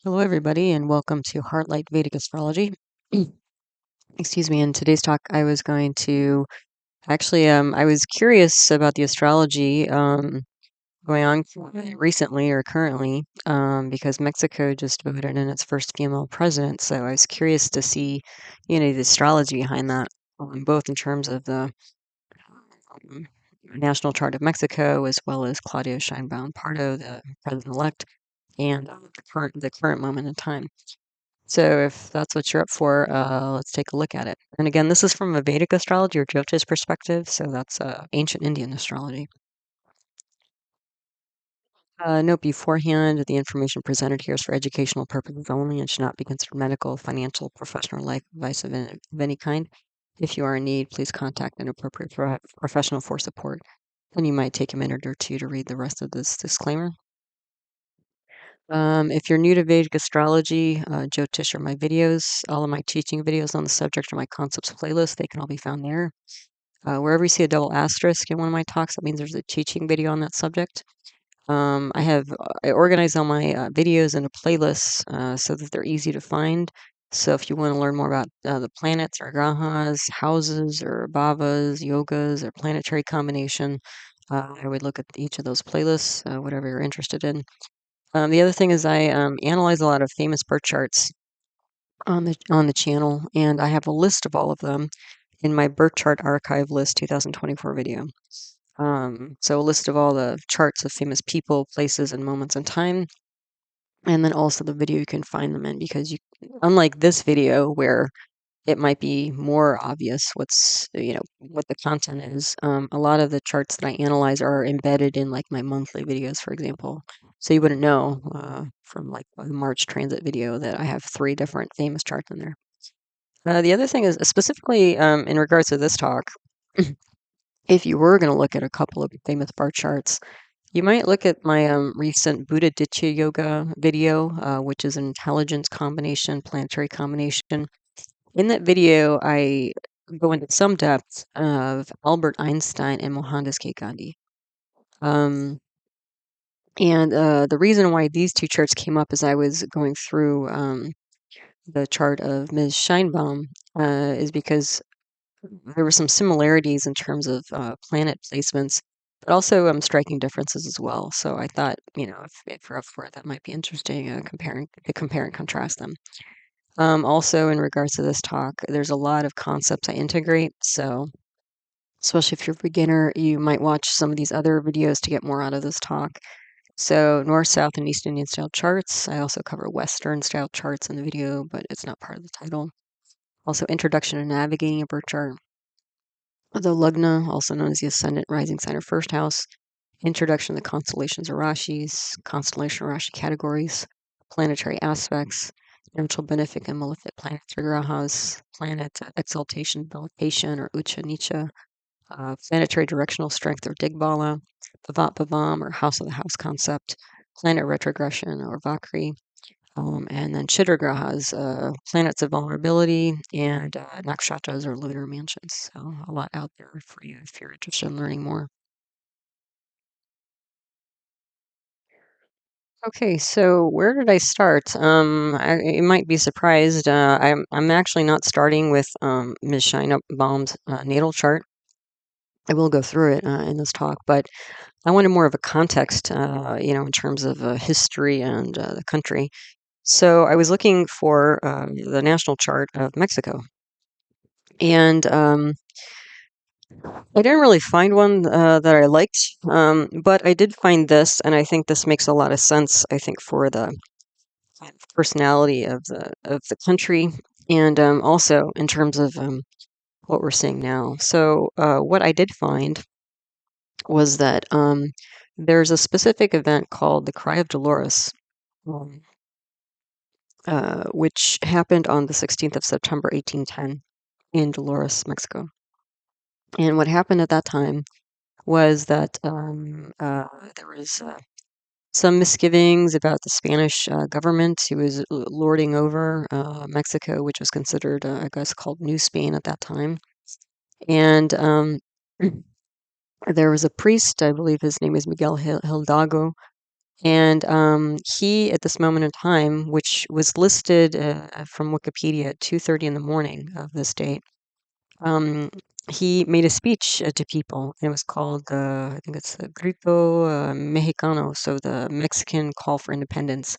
Hello, everybody, and welcome to Heartlight Vedic Astrology. Excuse me. In today's talk, I was going to I was curious about the astrology going on recently or currently because Mexico just voted in its first female president. So I was curious to see, the astrology behind that, both in terms of the um, national chart of Mexico as well as Claudia Sheinbaum Pardo, the president-elect, and the current moment in time. So if that's what you're up for, let's take a look at it. And again, this is from a Vedic astrology or Jyotish perspective, so that's ancient Indian astrology. Note beforehand, the information presented here is for educational purposes only and should not be considered medical, financial, professional, or life advice of any kind. If you are in need, please contact an appropriate professional for support. And you might take a minute or two to read the rest of this disclaimer. If you're new to Vedic astrology, Jyotish are my videos. All of my teaching videos on the subject are my concepts playlist. They can all be found there. Wherever you see a double asterisk in one of my talks, that means there's a teaching video on that subject. I organize all my videos into playlists so that they're easy to find. So if you want to learn more about the planets or grahas, houses or bhavas, yogas, or planetary combination, I would look at each of those playlists, whatever you're interested in. The other thing is I analyze a lot of famous birth charts on the channel, and I have a list of all of them in my birth chart archive list 2024 video. So a list of all the charts of famous people, places, and moments in time, and then also the video you can find them in because unlike this video where it might be more obvious what the content is. A lot of the charts that I analyze are embedded in like my monthly videos, for example. So you wouldn't know from like the March transit video that I have 3 different famous charts in there. The other thing is specifically in regards to this talk, if you were going to look at a couple of famous bar charts, you might look at my recent Buddha Ditya Yoga video, which is an intelligence combination, planetary combination. In that video, I go into some depth of Albert Einstein and Mohandas K. Gandhi. The reason why these 2 charts came up as I was going through the chart of Ms. Scheinbaum is because there were some similarities in terms of planet placements, but also striking differences as well. So I thought, if you're up for it, that might be interesting to compare and contrast them. Also, in regards to this talk, there's a lot of concepts I integrate. So, especially if you're a beginner, you might watch some of these other videos to get more out of this talk. So, North, South, and East Indian style charts. I also cover Western style charts in the video, but it's not part of the title. Also, Introduction to Navigating a Birth Chart. The Lagna, also known as the Ascendant Rising Sign or First House. Introduction to the constellations or Rashis, constellation or Rashi categories, planetary aspects, neutral, benefic, and malefic planets or grahas, planet exaltation, debilitation, or ucha nicha, planetary directional strength or digbala, bhavat bhavam or house of the house concept, planet retrogression or vakri, and then chitra grahas, planets of vulnerability, and nakshatras or lunar mansions. So a lot out there for you if you're interested in learning more. Okay, so where did I start? You might be surprised. I'm actually not starting with Ms. Scheinbaum's natal chart. I will go through it in this talk, but I wanted more of a context, in terms of history and the country. So I was looking for the national chart of Mexico, and I didn't really find one that I liked, but I did find this, and I think this makes a lot of sense. I think for the kind of personality of the country, and also in terms of what we're seeing now. So what I did find was that there's a specific event called the Cry of Dolores, um, which happened on the 16th of September, 1810, in Dolores, Mexico. And what happened at that time was that there was some misgivings about the Spanish government who was lording over Mexico, which was considered, I guess, called New Spain at that time. And there was a priest, I believe his name is Miguel Hidalgo, And he, at this moment in time, which was listed from Wikipedia at 2:30 in the morning of this date, um, he made a speech to people. It was called, I think it's the Grito Mexicano, so the Mexican call for independence.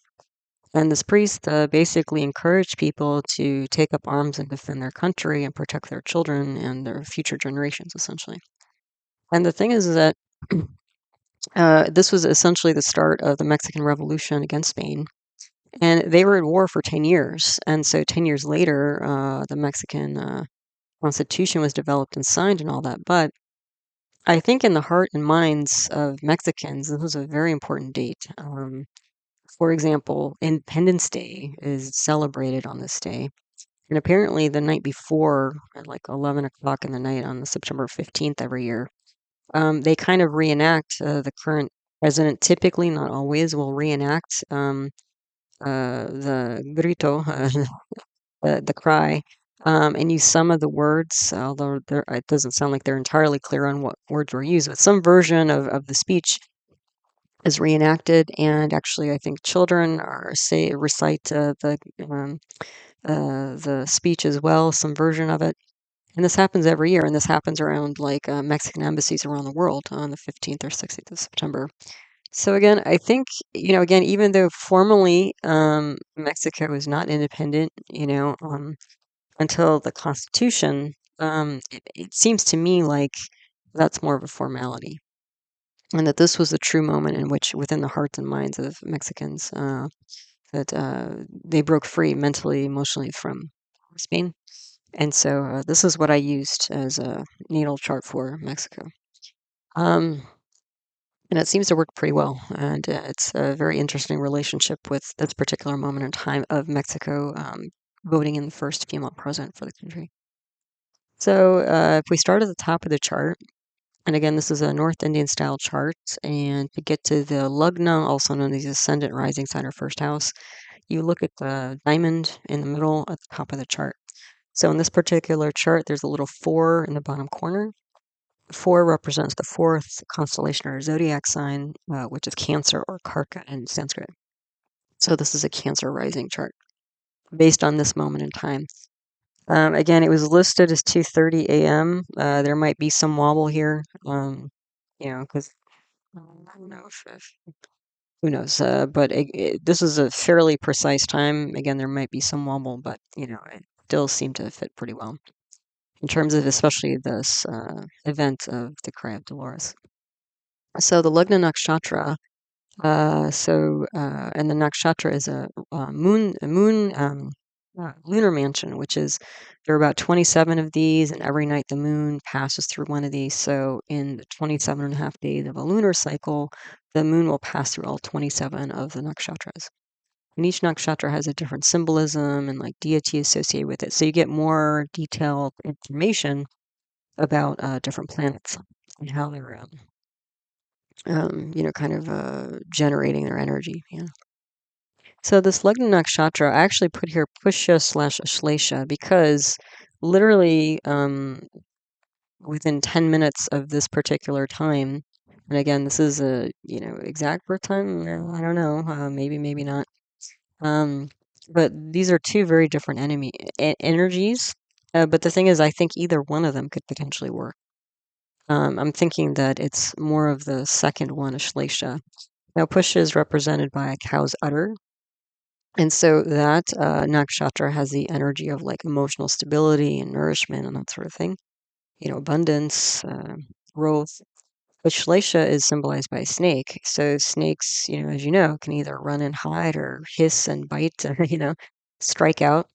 And this priest basically encouraged people to take up arms and defend their country and protect their children and their future generations, essentially. And the thing is that this was essentially the start of the Mexican Revolution against Spain. And they were at war for 10 years. And so 10 years later, the Mexican Constitution was developed and signed and all that. But I think in the heart and minds of Mexicans, this was a very important date. For example, Independence Day is celebrated on this day. And apparently, the night before, at like 11 o'clock in the night on the September 15th every year, they kind of reenact the current president, typically, not always, will reenact the grito, the cry, and use some of the words, although it doesn't sound like they're entirely clear on what words were used, but some version of the speech is reenacted. And actually, I think children are recite the speech as well, some version of it. And this happens every year, and this happens around like Mexican embassies around the world on the 15th or 16th of September. So again, I think, again, even though formally Mexico is not independent, until the Constitution, it seems to me like that's more of a formality. And that this was the true moment in which, within the hearts and minds of Mexicans, that they broke free mentally, emotionally from Spain. And so this is what I used as a natal chart for Mexico. Um, and it seems to work pretty well. And it's a very interesting relationship with this particular moment in time of Mexico voting in the first female president for the country. So if we start at the top of the chart, and again, this is a North Indian style chart, and to get to the Lagna, also known as the Ascendant, rising sign, or first house, you look at the diamond in the middle at the top of the chart. So in this particular chart, there's a little 4 in the bottom corner. 4 represents the fourth constellation or zodiac sign, which is Cancer or Karka in Sanskrit. So this is a Cancer rising chart based on this moment in time. Again, it was listed as 2:30 a.m. There might be some wobble here, because I don't know if who knows. But this is a fairly precise time. Again, there might be some wobble, but it still seemed to fit pretty well in terms of especially this event of the Cry of Dolores. So the Lagna Nakshatra. And the nakshatra is a moon lunar mansion, which is there are about 27 of these, and every night the moon passes through one of these. So in the 27 and a half days of a lunar cycle, the moon will pass through all 27 of the nakshatras. And each nakshatra has a different symbolism and like deity associated with it. So you get more detailed information about different planets and how they're kind of generating their energy. Yeah. So this Lagna Nakshatra, I actually put here Pushya/Ashlesha because literally within 10 minutes of this particular time, and again, this is a exact birth time. I don't know, maybe, maybe not. Um, but these are two very different energies. But the thing is, I think either one of them could potentially work. I'm thinking that it's more of the second one, Ashlesha. Now, Pushya is represented by a cow's udder. And so that nakshatra has the energy of like emotional stability and nourishment and that sort of thing, abundance, growth. But Shlesha is symbolized by a snake. So snakes, as you know, can either run and hide or hiss and bite, strike out.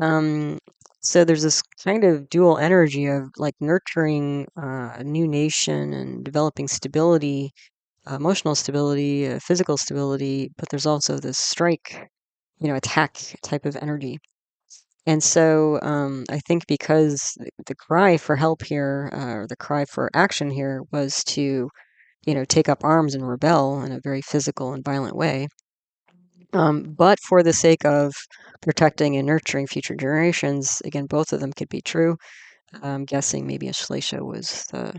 Um, so there's this kind of dual energy of like nurturing a new nation and developing stability, emotional stability, physical stability, but there's also this strike, attack type of energy. And so I think because the cry for help here, or the cry for action here, was to, take up arms and rebel in a very physical and violent way. But for the sake of protecting and nurturing future generations, again, both of them could be true. I'm guessing maybe Ashlesha was the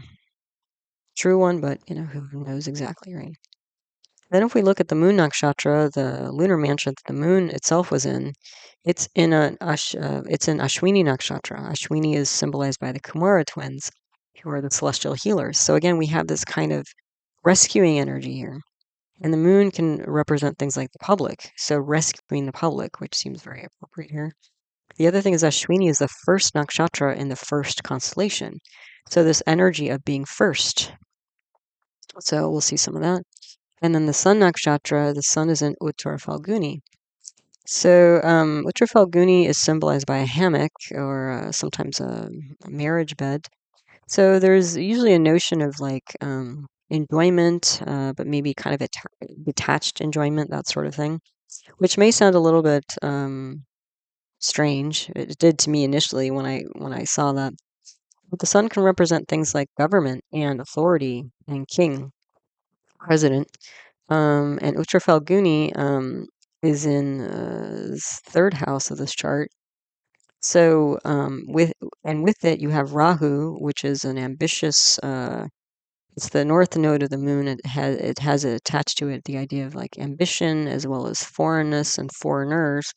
true one, but who knows exactly, right? Then if we look at the moon nakshatra, the lunar mansion that the moon itself was in, it's in it's in Ashwini nakshatra. Ashwini is symbolized by the Kumara twins, who are the celestial healers. So again, we have this kind of rescuing energy here. And the moon can represent things like the public. So rescuing the public, which seems very appropriate here. The other thing is Ashwini is the first nakshatra in the first constellation. So this energy of being first. So we'll see some of that. And then the sun nakshatra, the sun is in Uttar Falguni. So Uttar Falguni is symbolized by a hammock or sometimes a marriage bed. So there's usually a notion of like enjoyment, but maybe kind of a detached enjoyment, that sort of thing, which may sound a little bit strange. It did to me initially when I saw that. But the sun can represent things like government and authority and king, president. And Uttar Falguni is in third house of this chart. So with it you have Rahu, which is an ambitious. It's the north node of the moon. It has attached to it the idea of like ambition as well as foreignness and foreigners.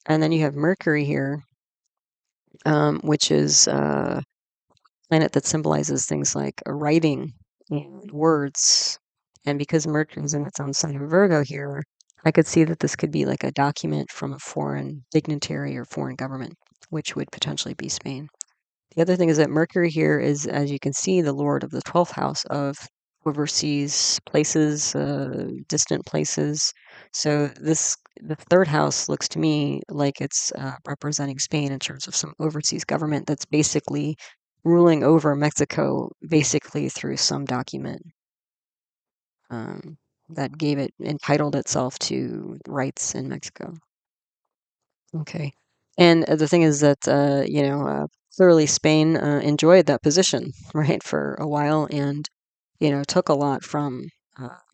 And then you have Mercury here, which is a planet that symbolizes things like writing and words. And because Mercury is in its own sign of Virgo here, I could see that this could be like a document from a foreign dignitary or foreign government, which would potentially be Spain. The other thing is that Mercury here is, as you can see, the lord of the 12th house of overseas places, distant places. So the third house looks to me like it's representing Spain in terms of some overseas government that's basically ruling over Mexico, basically through some document um, that gave it entitled itself to rights in Mexico. Okay. And the thing is that, clearly Spain enjoyed that position, right, for a while and, took a lot from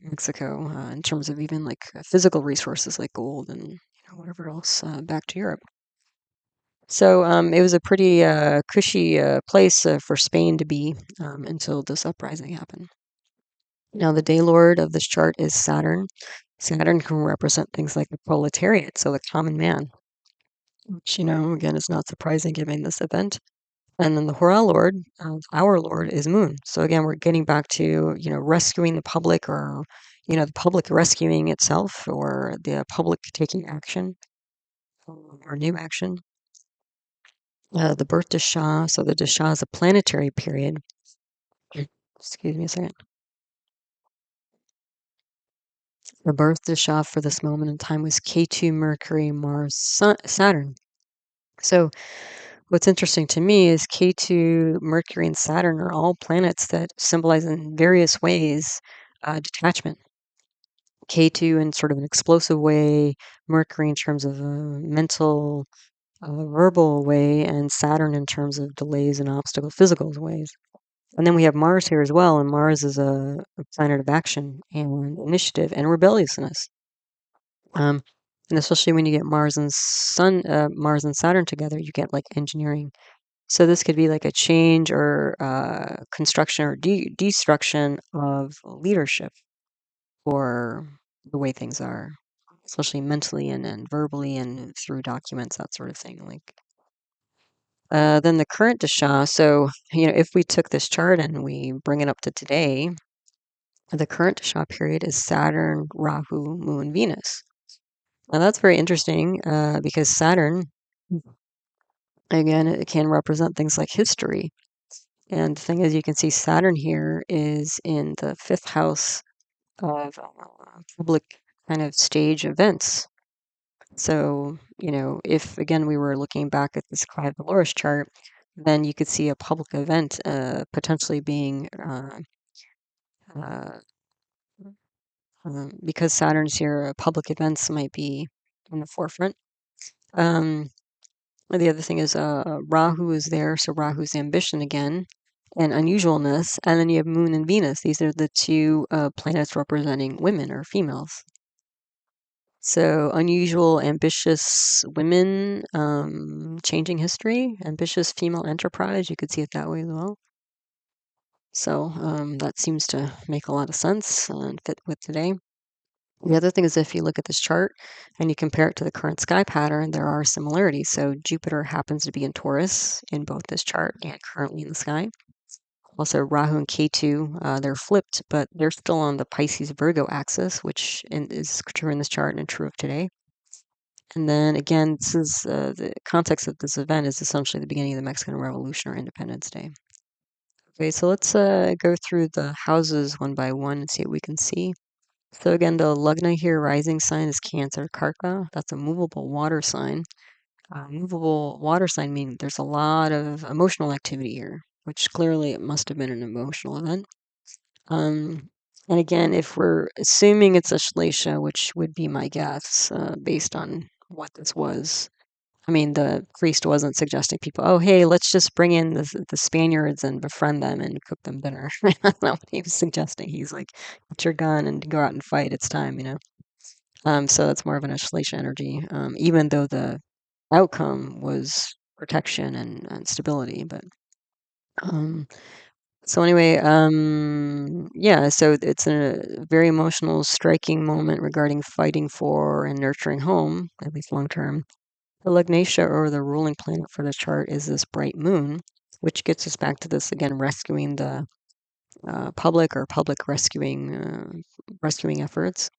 Mexico in terms of even like physical resources like gold and whatever else back to Europe. So it was a pretty cushy place for Spain to be until this uprising happened. Now, the day lord of this chart is Saturn. Saturn can represent things like the proletariat, so the common man, which, again, is not surprising given this event. And then the Hora Lord, our Lord, is Moon. So again, we're getting back to, rescuing the public or, the public rescuing itself or the public taking action or new action. The birth Dasha, so the Dasha is a planetary period. Excuse me a second. The birth Dasha for this moment in time was Ketu, Mercury, Mars, Saturn. So what's interesting to me is K2, Mercury, and Saturn are all planets that symbolize in various ways detachment. K2 in sort of an explosive way, Mercury in terms of a mental, verbal way, and Saturn in terms of delays and obstacle, physical ways. And then we have Mars here as well, and Mars is a planet of action and initiative and rebelliousness. And especially when you get Mars and Mars and Saturn together, you get like engineering. So this could be like a change or construction or destruction of leadership or the way things are, especially mentally and verbally and through documents, that sort of thing. Like then the current dasha. So if we took this chart and we bring it up to today, the current dasha period is Saturn, Rahu, Moon, Venus. Now that's very interesting because Saturn, again, it can represent things like history. And the thing is, you can see Saturn here is in the fifth house of public kind of stage events. So, if again we were looking back at this Clive Dolores chart, then you could see a public event potentially being, uh, because Saturn's here, public events might be in the forefront. The other thing is Rahu is there, so Rahu's ambition again and unusualness. And then you have Moon and Venus. These are the two planets representing women or females. So unusual, ambitious women, changing history, ambitious female enterprise. You could see it that way as well. So that seems to make a lot of sense and fit with today. The other thing is if you look at this chart and you compare it to the current sky pattern, there are similarities. So Jupiter happens to be in Taurus in both this chart and currently in the sky. Also, Rahu and Ketu, they're flipped, but they're still on the Pisces-Virgo axis, which is true in this chart and true of today. And then again, this is the context of this event is essentially the beginning of the Mexican Revolution or Independence Day. Okay, so let's go through the houses one by one and see what we can see. So again, the Lagna here, rising sign is Cancer Karka. That's a movable water sign. Movable water sign meaning there's a lot of emotional activity here, which clearly it must have been an emotional event. And again, if we're assuming it's a Shlesha, which would be my guess based on what this was. I mean, the priest wasn't suggesting people, oh, hey, let's just bring in the Spaniards and befriend them and cook them dinner. That's not what he was suggesting. He's like, get your gun and go out and fight. It's time, you know. So it's more of an Ashlesha energy, even though the outcome was protection and stability. But um, so anyway, yeah, so it's a very emotional, striking moment regarding fighting for and nurturing home, at least long term. The Lagnatia, or the ruling planet for the chart, is this bright moon, which gets us back to this again, rescuing the public or public rescuing efforts.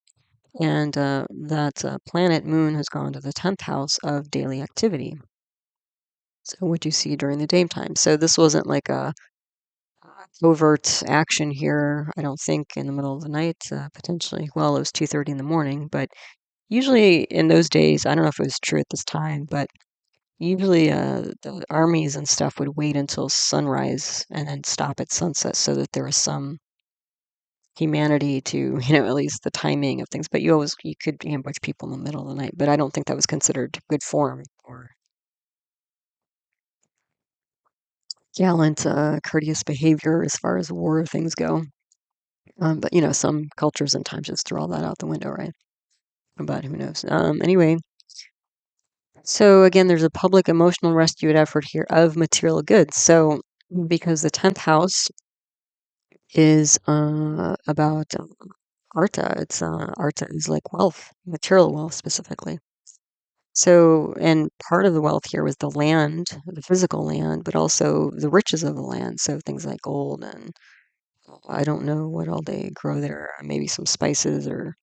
And that planet moon has gone to the 10th house of daily activity. So what you see during the daytime. So this wasn't like a overt action here, I don't think, in the middle of the night, potentially. Well, it was 2:30 in the morning, but usually in those days, I don't know if it was true at this time, but usually the armies and stuff would wait until sunrise and then stop at sunset so that there was some humanity to, at least the timing of things. But you could ambush people in the middle of the night, but I don't think that was considered good form or gallant, courteous behavior as far as war things go. But some cultures and times just throw all that out the window, right? But who knows? Anyway, so again, there's a public emotional rescue effort here of material goods. So because the 10th house is about arta, arta is like wealth, material wealth specifically. So, and part of the wealth here was the land, the physical land, but also the riches of the land. So things like gold and I don't know what all they grow there. Maybe some spices or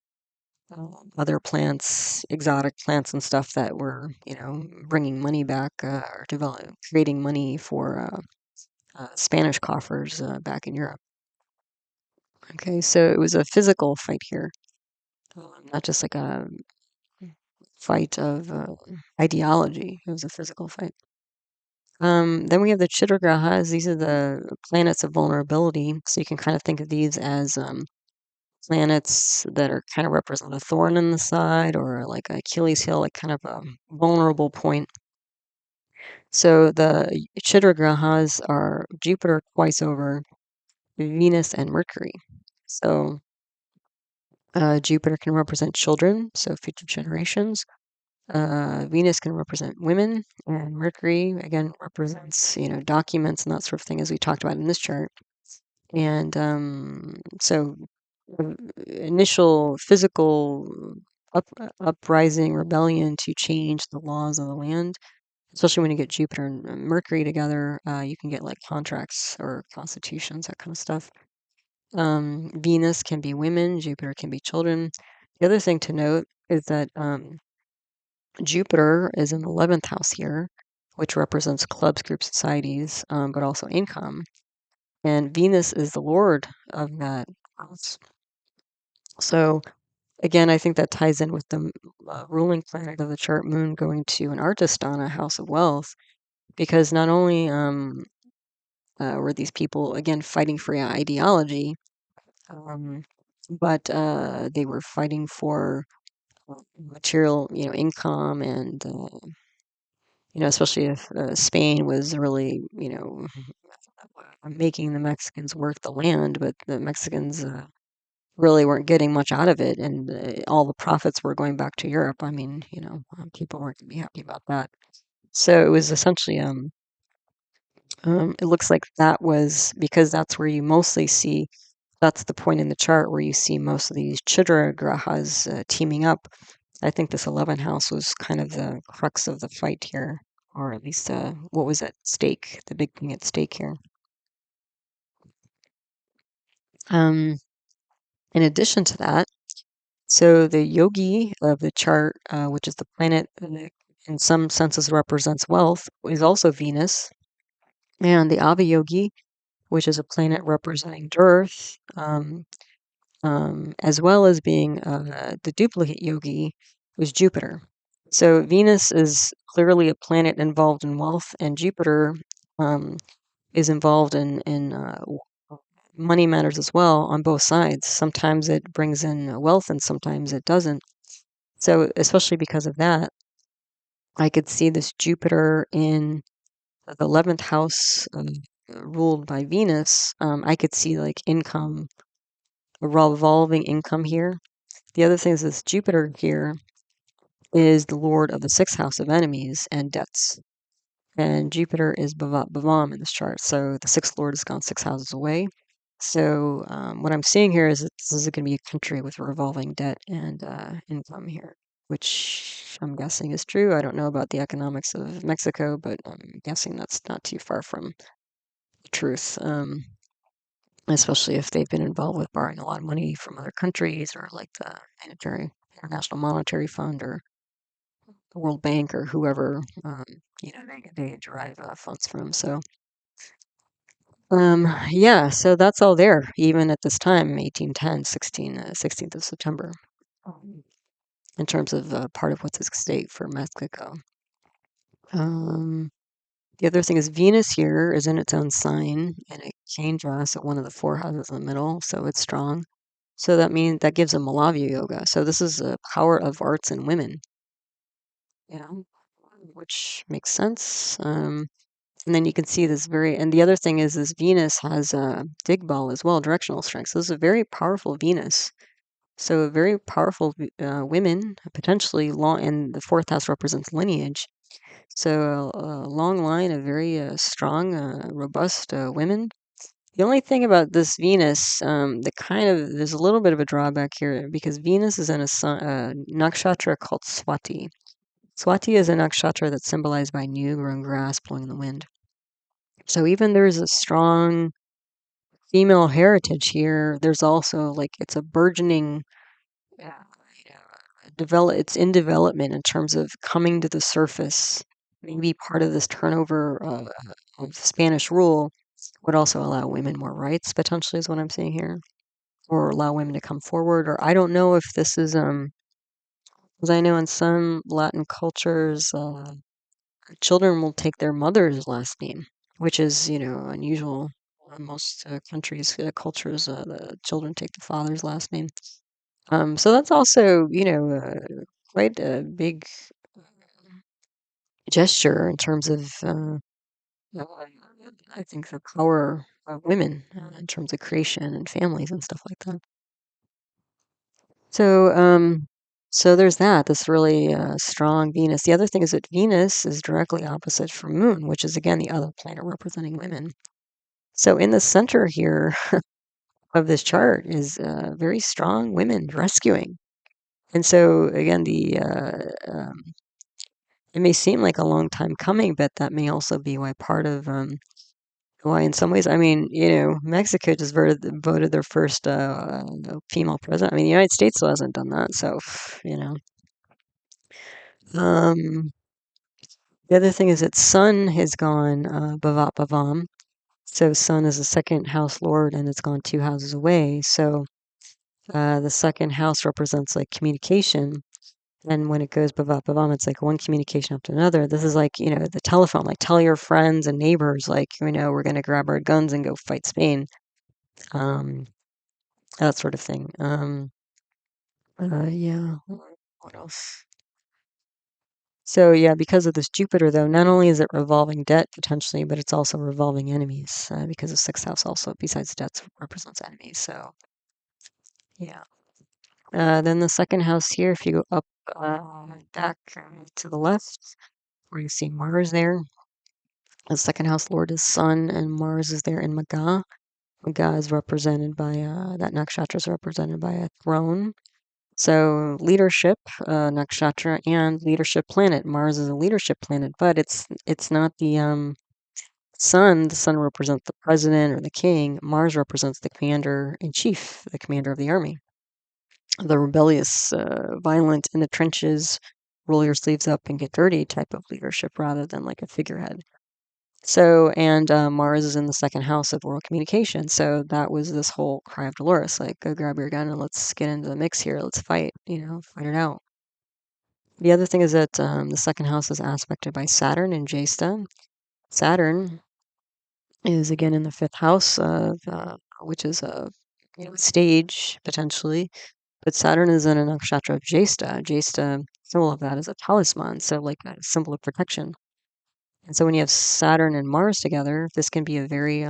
other plants, exotic plants and stuff that were, bringing money back or creating money for Spanish coffers back in Europe. Okay, so it was a physical fight here, not just like a fight of ideology. It was a physical fight. Then we have the Chitragrahas. These are the planets of vulnerability. So you can kind of think of these as planets that are kind of represent a thorn in the side or like Achilles heel, like kind of a vulnerable point. So the Chitragrahas are Jupiter twice over, Venus, and Mercury. So Jupiter can represent children, so future generations. Venus can represent women, and Mercury again represents documents and that sort of thing, as we talked about in this chart. And so initial physical uprising, rebellion to change the laws of the land, especially when you get Jupiter and Mercury together, you can get like contracts or constitutions, that kind of stuff. Venus can be women, Jupiter can be children. The other thing to note is that Jupiter is in the 11th house here, which represents clubs, group societies, but also income. And Venus is the lord of that house. So, again, I think that ties in with the ruling planet of the chart, Moon, going to an Artistana, house of wealth, because not only were these people, again, fighting for ideology, um, but they were fighting for material, income and especially if Spain was really, making the Mexicans work the land, but the Mexicans really weren't getting much out of it, and all the profits were going back to Europe. I mean, people weren't going to be happy about that. So it was essentially, it looks like that was because that's where you mostly see that's the point in the chart where you see most of these Chitra grahas teaming up. I think this 11th house was kind of the crux of the fight here, or at least what was at stake, the big thing at stake here. Um, in addition to that, so the yogi of the chart, which is the planet that in some senses represents wealth, is also Venus. And the Avayogi, which is a planet representing dearth, as well as being the duplicate yogi, was Jupiter. So Venus is clearly a planet involved in wealth, and Jupiter um, is involved in money matters as well on both sides. Sometimes it brings in wealth, and sometimes it doesn't. So especially because of that, I could see this Jupiter in the 11th house, ruled by Venus. I could see like income, a revolving income here. The other thing is this Jupiter here is the lord of the 6th house of enemies and debts. And Jupiter is Bhavat Bhavam in this chart. So the 6th lord has gone 6 houses away. So what I'm seeing here is that this is going to be a country with revolving debt and income here, which I'm guessing is true. I don't know about the economics of Mexico, but I'm guessing that's not too far from the truth, especially if they've been involved with borrowing a lot of money from other countries or like the International Monetary Fund or the World Bank or whoever, they derive funds from. So, yeah, so that's all there, even at this time, 1810, 16th of September, in terms of part of what's at stake for Mexico. The other thing is Venus here is in its own sign and it changes at one of the 4 houses in the middle, so it's strong. So that means that gives a Malavya yoga. So this is a power of arts and women, yeah, which makes sense. And then you can see this and the other thing is this Venus has a digbal as well, directional strength. So this is a very powerful Venus. So very powerful women, potentially long, and the 4th house represents lineage. So a long line of very strong, robust women. The only thing about this Venus, there's a little bit of a drawback here because Venus is in a nakshatra called Swati. Swati is a nakshatra that's symbolized by new grown grass blowing in the wind. So even there's a strong female heritage here, there's also like it's a burgeoning it's in development in terms of coming to the surface. Maybe part of this turnover of Spanish rule would also allow women more rights, potentially, is what I'm saying here, or allow women to come forward. Or I don't know if this is, because I know in some Latin cultures, children will take their mother's last name, which is, unusual. In most countries, cultures, the children take the father's last name. So that's also, quite a big gesture in terms of, uh, I think, the power of women in terms of creation and families and stuff like that. So, so there's that. This really strong Venus. The other thing is that Venus is directly opposite from Moon, which is again the other planet representing women. So in the center here of this chart is very strong women rescuing. And so again, it may seem like a long time coming, but that may also be why part of why, in some ways, I mean, Mexico just voted their first female president. I mean, the United States still hasn't done that, so you know. Um, the other thing is that Sun has gone Bhavat Bhavam. So Sun is the 2nd house lord, and it's gone 2 houses away. So the 2nd house represents like communication. And when it goes Bhavat Bhavam, it's like one communication after another. This is like, the telephone, like tell your friends and neighbors, like, we're going to grab our guns and go fight Spain. Um, that sort of thing. Yeah. What else? So yeah, because of this Jupiter, though, not only is it revolving debt potentially, but it's also revolving enemies because the 6th house also, besides debts, represents enemies. So yeah. Then the 2nd house here, if you go up back to the left, where you see Mars there, the 2nd house lord is Sun, and Mars is there in Maga. Maga is represented by, that nakshatra is represented by a throne. So leadership, nakshatra, and leadership planet. Mars is a leadership planet, but it's not the sun. The sun represents the president or the king. Mars represents the commander in chief, the commander of the army, the rebellious, violent, in the trenches, roll your sleeves up and get dirty type of leadership rather than like a figurehead. So, and Mars is in the second house of world communication. So that was this whole cry of Dolores, like, go grab your gun and let's get into the mix here. Let's fight, fight it out. The other thing is that the second house is aspected by Saturn and Jesta. Saturn is again in the fifth house of, which is a stage potentially, but Saturn is in a nakshatra of Jesta. Jesta, symbol of that is a talisman, so like a symbol of protection. And so when you have Saturn and Mars together, this can be a very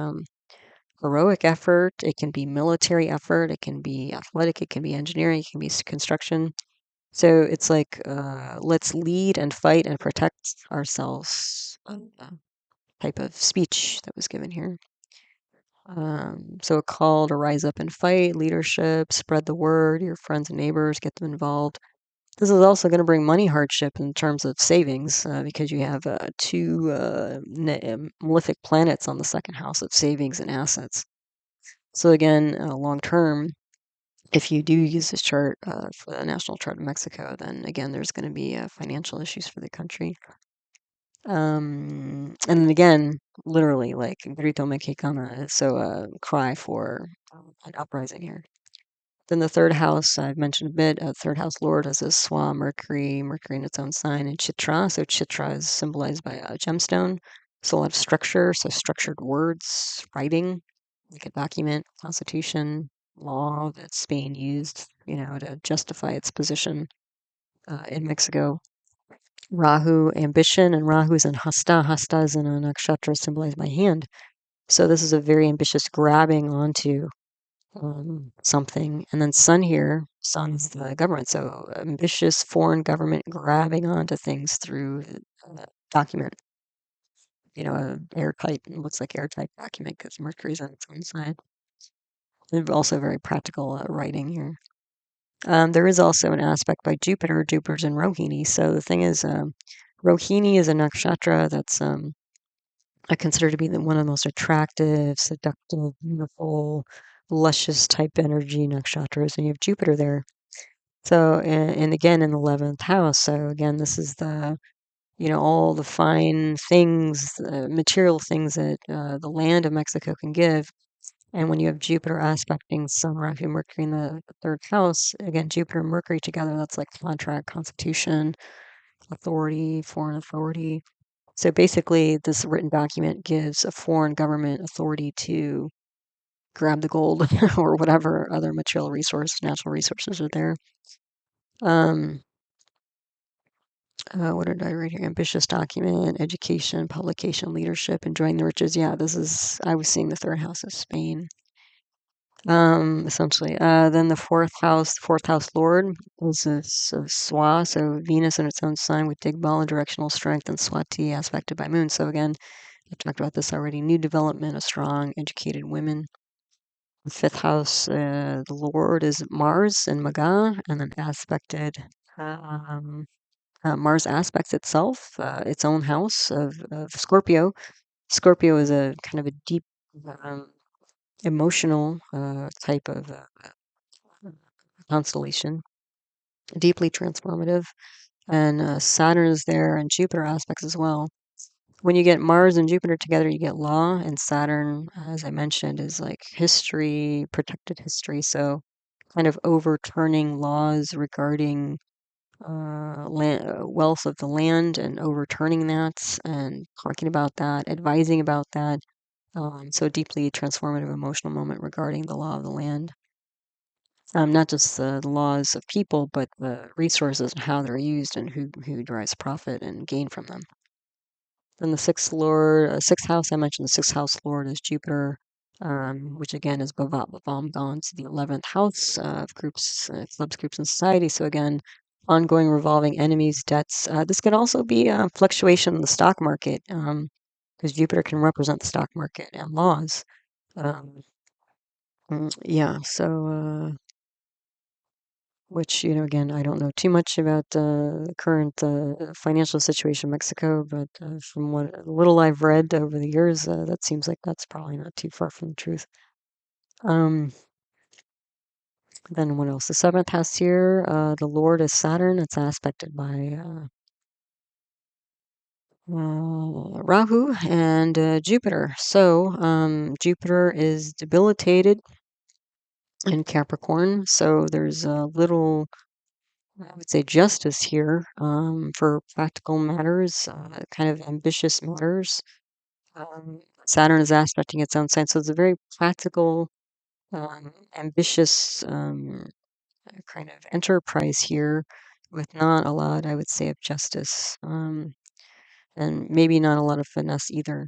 heroic effort. It can be military effort. It can be athletic. It can be engineering. It can be construction. So it's like, let's lead and fight and protect ourselves, type of speech that was given here. So a call to rise up and fight, leadership, spread the word, your friends and neighbors, get them involved. This is also going to bring money hardship in terms of savings, because you have two malefic planets on the second house of savings and assets. So again, long term, if you do use this chart for the national chart of Mexico, then again, there's going to be financial issues for the country. And then again, literally, like grito mexicana, so a cry for an uprising here. Then the third house, I've mentioned a bit, third house lord is a Swa, Mercury, Mercury in its own sign, and Chitra. So Chitra is symbolized by a gemstone. So a lot of structure, so structured words, writing, like a document, constitution, law that's being used, to justify its position in Mexico. Rahu, ambition, and Rahu is in Hasta. Hasta is in a nakshatra symbolized by hand. So this is a very ambitious grabbing onto something. And then Sun here, Sun is the government. So ambitious foreign government grabbing onto things through a document. A airtight, looks like airtight document because Mercury's on its own side. And also very practical writing here. There is also an aspect by Jupiter. Jupiter's in Rohini. So the thing is, Rohini is a nakshatra that's I consider to be one of the most attractive, seductive, beautiful, luscious type energy nakshatras, and you have Jupiter there. So, and again in the 11th house. So again, this is the, all the fine things, material things that the land of Mexico can give. And when you have Jupiter aspecting Sun, Rahu, Mercury in the third house, again, Jupiter and Mercury together, that's like contract, constitution, authority, foreign authority. So basically, this written document gives a foreign government authority to grab the gold or whatever other material resource, natural resources are there. What did I write here? Ambitious document, education, publication, leadership, enjoying the riches. Yeah, I was seeing the third house of Spain. Essentially. Then the fourth house lord is a Swa, so Venus in its own sign with Digbal and directional strength, and Swati aspected by moon. So again, I talked about this already. New development of strong, educated women. The fifth house, the lord is Mars and Maga, and then aspected. Um, Mars aspects itself, its own house of Scorpio. Scorpio is a kind of a deep, um, emotional type of constellation, deeply transformative. And Saturn is there, and Jupiter aspects as well. When you get Mars and Jupiter together, you get law, and Saturn, as I mentioned, is like history, protected history. So, kind of overturning laws regarding wealth of the land and overturning that and talking about that, advising about that. So, a deeply transformative emotional moment regarding the law of the land. Not just the laws of people, but the resources and how they're used and who derives profit and gain from them. Then the sixth house, I mentioned the sixth house lord is Jupiter, which again is Bhavat Bhavam gone to the 11th house of groups, clubs, groups, and society. So again, ongoing revolving enemies, debts. This can also be a fluctuation in the stock market, because Jupiter can represent the stock market and laws. Um, Yeah, so which, again, I don't know too much about the current financial situation in Mexico, but from what little I've read over the years, that seems like that's probably not too far from the truth. Um, then what else? The seventh house here, the Lord is Saturn. It's aspected by Rahu and Jupiter. So Jupiter is debilitated in Capricorn, so there's a little, I would say, justice here for practical matters, kind of ambitious matters. Saturn is aspecting its own sign, so it's a very practical, ambitious kind of enterprise here with not a lot, I would say, of justice, and maybe not a lot of finesse either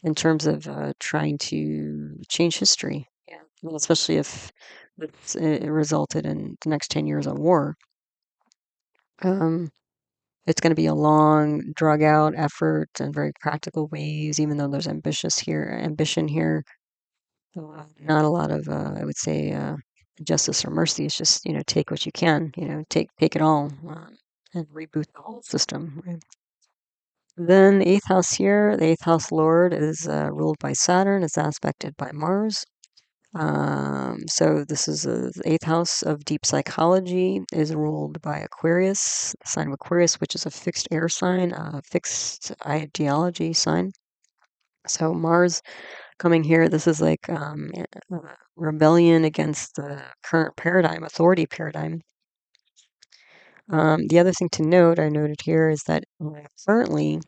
in terms of trying to change history. Yeah. Well, especially if it resulted in the next 10 years of war. Um, it's going to be a long, drug out effort and very practical ways, even though there's ambition here. Not a lot of, I would say, justice or mercy. It's just, take what you can, take it all, and reboot the whole system. Right? Then the eighth house here, the eighth house lord is ruled by Saturn. It's aspected by Mars. So this is the eighth house of deep psychology is ruled by Aquarius, the sign of Aquarius, which is a fixed air sign, a fixed ideology sign. So Mars coming here, this is like rebellion against the current paradigm, authority paradigm. The other thing to note, I noted here, is that currently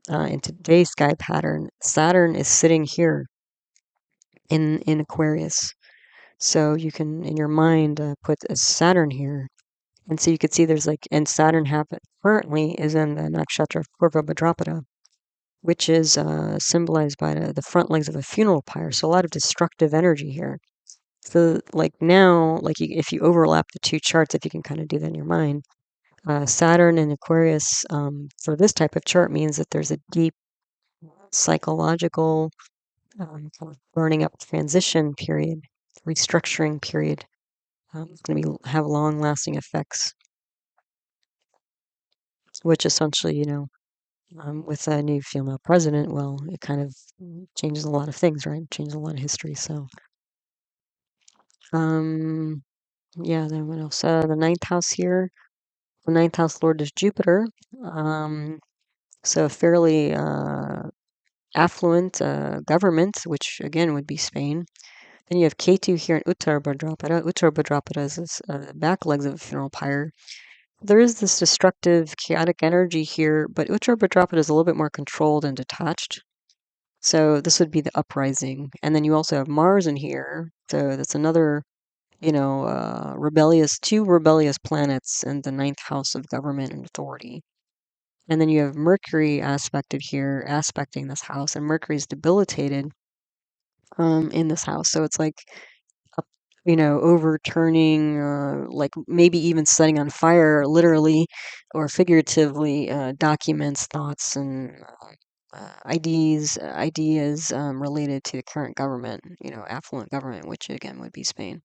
in today's sky pattern, Saturn is sitting here in Aquarius. So you can, in your mind, put a Saturn here. And so you could see there's like, and Saturn currently is in the nakshatra of Purva Bhadrapada, which is symbolized by the front legs of a funeral pyre. So a lot of destructive energy here. So like now, like if you overlap the two charts, if you can kind of do that in your mind, Saturn and Aquarius for this type of chart means that there's a deep psychological kind of burning up transition period, restructuring period. It's going to have long-lasting effects, which essentially, with a new female president, well, it kind of changes a lot of things, right? Changes a lot of history. So, yeah. Then what else? The ninth house here. The ninth house lord is Jupiter. So fairly affluent government, which again would be Spain. Then you have Ketu here in Uttar Bhadrapada. Uttar Bhadrapada is the back legs of a funeral pyre. There is this destructive, chaotic energy here, but Uttar Bhadrapada is a little bit more controlled and detached. So this would be the uprising. And then you also have Mars in here. So that's another, two rebellious planets in the ninth house of government and authority. And then you have Mercury aspected here, aspecting this house, and Mercury is debilitated in this house. So it's like, overturning, like maybe even setting on fire, literally or figuratively, documents, thoughts, and ideas related to the current government, affluent government, which again would be Spain.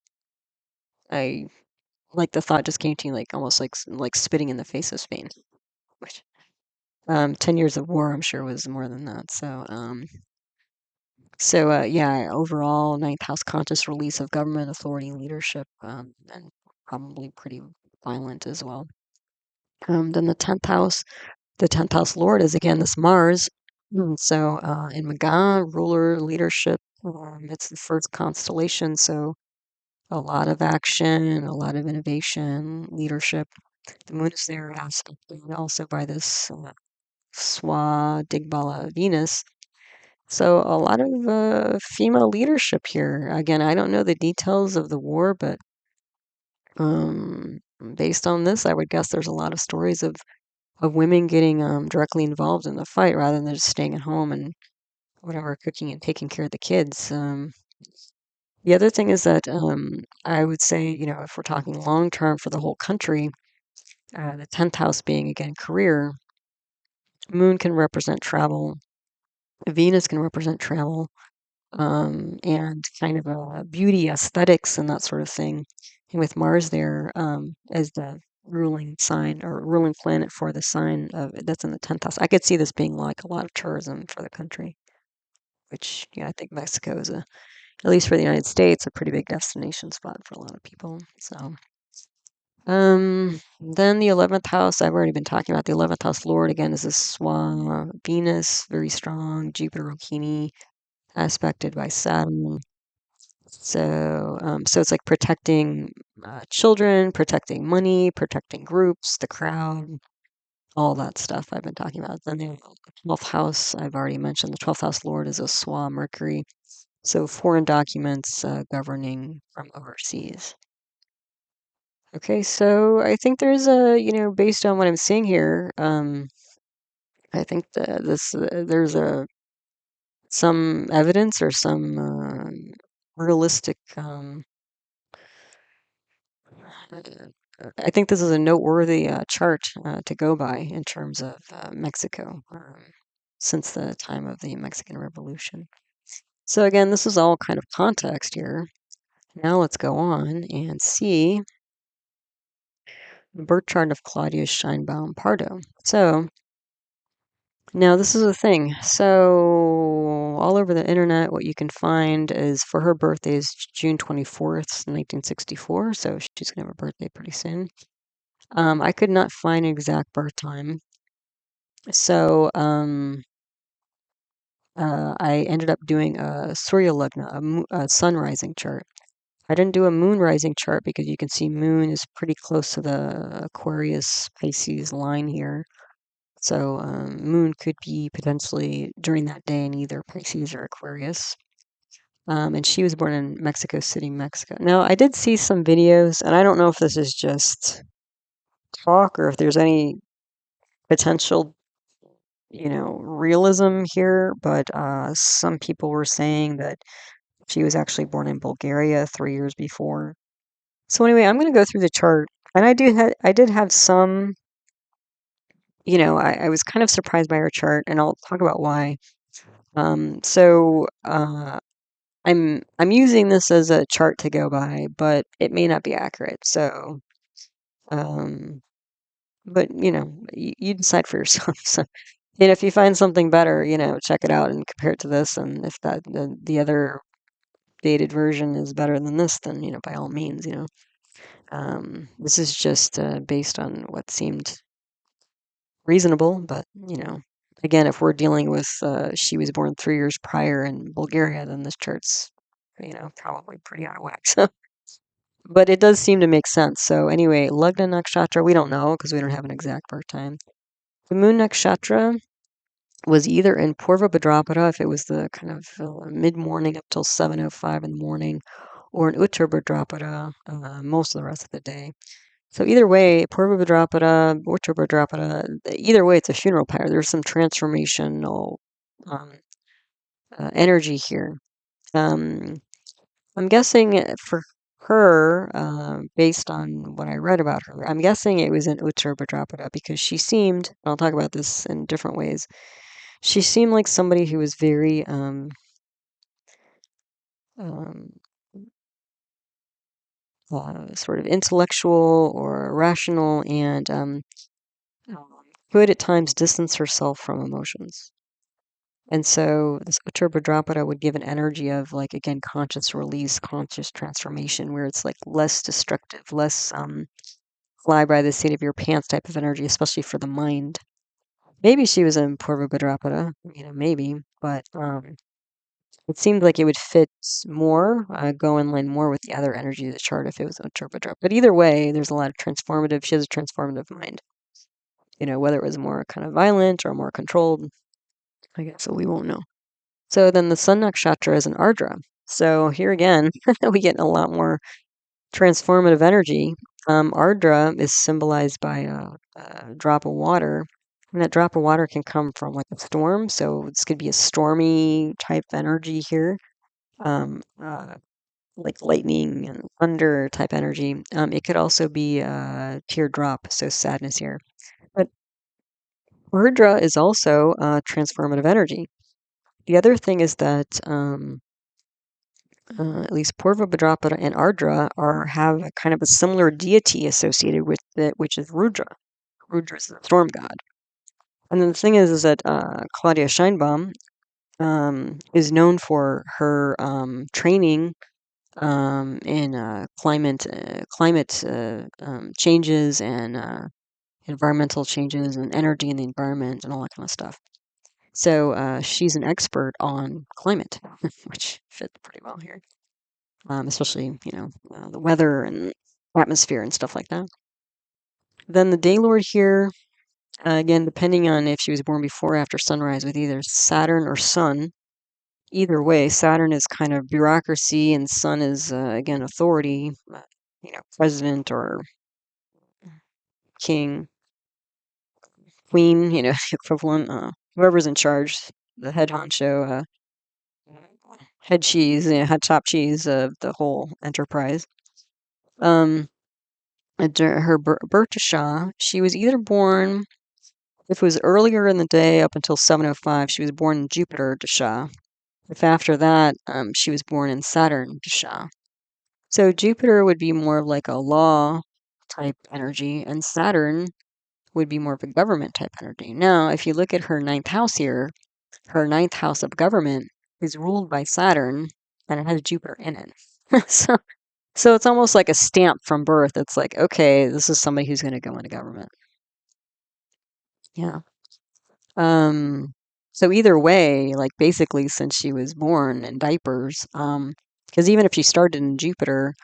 I like the thought just came to me, like almost like spitting in the face of Spain, which 10 years of war, I'm sure, was more than that. So yeah, overall, ninth house conscious release of government authority and leadership, and probably pretty violent as well. Then the 10th house lord is again this Mars. So in Maga, ruler, leadership, it's the first constellation. So a lot of action, a lot of innovation, leadership. The moon is there aspected also by this Swa Digbala Venus. So a lot of female leadership here. Again, I don't know the details of the war, but based on this, I would guess there's a lot of stories of women getting directly involved in the fight rather than just staying at home and whatever, cooking and taking care of the kids. The other thing is that I would say, if we're talking long term for the whole country, the 10th house being again career, moon can represent travel, Venus can represent travel. and kind of beauty, aesthetics, and that sort of thing. And with Mars there as the ruling sign or ruling planet for the sign of that's in the 10th house, I could see this being like a lot of tourism for the country, which I think Mexico is at least for the United States, a pretty big destination spot for a lot of people. So, then the 11th house, I've already been talking about the 11th house Lord again is a Swan Venus, very strong, Jupiter Rohini, aspected by Saturn. So it's like protecting children, protecting money, protecting groups, the crowd, all that stuff I've been talking about. Then the 12th house, I've already mentioned, the 12th house Lord is a Swan Mercury. So foreign documents governing from overseas. Okay, so I think there's based on what I'm seeing here, I think there's some evidence or some realistic. I think this is a noteworthy chart to go by in terms of Mexico since the time of the Mexican Revolution. So again, this is all kind of context here. Now let's go on and see the birth chart of Claudia Sheinbaum Pardo. So now this is the thing. So all over the internet, what you can find is for her birthday is June 24th, 1964. So she's gonna have a birthday pretty soon. I could not find an exact birth time. So I ended up doing a Surya Lagna, a sun rising chart. I didn't do a moon rising chart because you can see moon is pretty close to the Aquarius Pisces line here. So moon could be potentially during that day in either Pisces or Aquarius. And she was born in Mexico City, Mexico. Now, I did see some videos, and I don't know if this is just talk or if there's any potential, realism here, but some people were saying that she was actually born in Bulgaria 3 years before. So anyway, I'm going to go through the chart, and I did have some, I was kind of surprised by her chart, and I'll talk about why. I'm using this as a chart to go by, but it may not be accurate. So, um, but you decide for yourself. So, if you find something better, check it out and compare it to this. And if the other dated version is better than this, then by all means, this is just based on what seemed reasonable. But again, if we're dealing with she was born 3 years prior in Bulgaria, then this chart's probably pretty out of whack. So, but it does seem to make sense. So anyway, Lagna nakshatra, we don't know because we don't have an exact birth time. The moon nakshatra was either in Purva Bhadrapada, if it was the kind of mid-morning up till 7:05 in the morning, or in Uttar Bhadrapada most of the rest of the day. So either way, Purva Bhadrapada, Uttar Bhadrapada, either way, it's a funeral pyre. There's some transformational um, energy here. I'm guessing for her, based on what I read about her, I'm guessing it was in Uttar Bhadrapada because she seemed, and I'll talk about this in different ways, she seemed like somebody who was very um, sort of intellectual or rational and could at times distance herself from emotions. And so this Uttar Bhadrapada would give an energy of like again conscious release, conscious transformation, where it's like less destructive, less fly by the seat of your pants type of energy, especially for the mind. Maybe she was in Purva Bhadrapada, maybe, but it seemed like it would fit more, go in line more with the other energy of the chart if it was Uttar Bhadrapada. But either way, there's a lot of transformative. She has a transformative mind. Whether it was more kind of violent or more controlled, I guess so we won't know. So then the Sun Nakshatra is an Ardra. So here again, we get a lot more transformative energy. Ardra is symbolized by a drop of water, and that drop of water can come from like a storm. So this could be a stormy type energy here, like lightning and thunder type energy. It could also be a teardrop, so sadness here. But Ardra is also transformative energy. The other thing is that at least Purva, Bhadrapada, and Ardra have a kind of a similar deity associated with it, which is Rudra. Rudra is the storm god. And then the thing is that Claudia Sheinbaum is known for her training in climate changes and environmental changes and energy in the environment and all that kind of stuff. So she's an expert on climate, which fits pretty well here, especially the weather and atmosphere and stuff like that. Then the day lord here, again, depending on if she was born before or after sunrise, with either Saturn or Sun. Either way, Saturn is kind of bureaucracy, and Sun is again authority, president or king, queen, equivalent, whoever's in charge, the head honcho, head cheese, head top cheese of the whole enterprise. Um, her birth dasha, she was either born, if it was earlier in the day up until 7:05, she was born in Jupiter dasha. If after that, she was born in Saturn dasha. So Jupiter would be more of like a law type energy, and Saturn would be more of a government type energy. Now, if you look at her ninth house here, her ninth house of government is ruled by Saturn, and it has Jupiter in it. So it's almost like a stamp from birth. It's like, okay, this is somebody who's going to go into government. Yeah. So either way, like basically since she was born in diapers, because even if she started in Jupiter,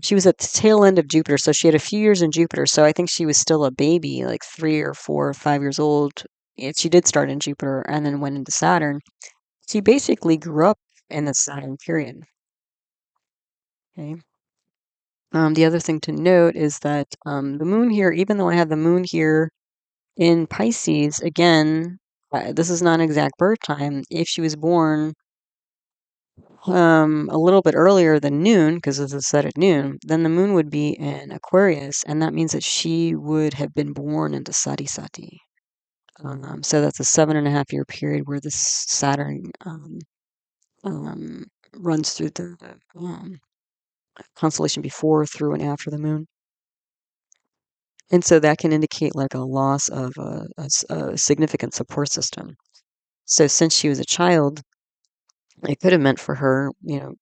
she was at the tail end of Jupiter, so she had a few years in Jupiter. So I think she was still a baby, like 3 or 4 or 5 years old. She did start in Jupiter and then went into Saturn. She basically grew up in the Saturn period. Okay. The other thing to note is that the moon here, even though I have the moon here in Pisces, again, this is not an exact birth time. If she was born a little bit earlier than noon, because this is set at noon, then the moon would be in Aquarius, and that means that she would have been born into Sati Sati. So that's a 7.5 year period where this Saturn um, runs through the constellation before, through, and after the moon. And so that can indicate like a loss of a significant support system. So since she was a child, it could have meant for her,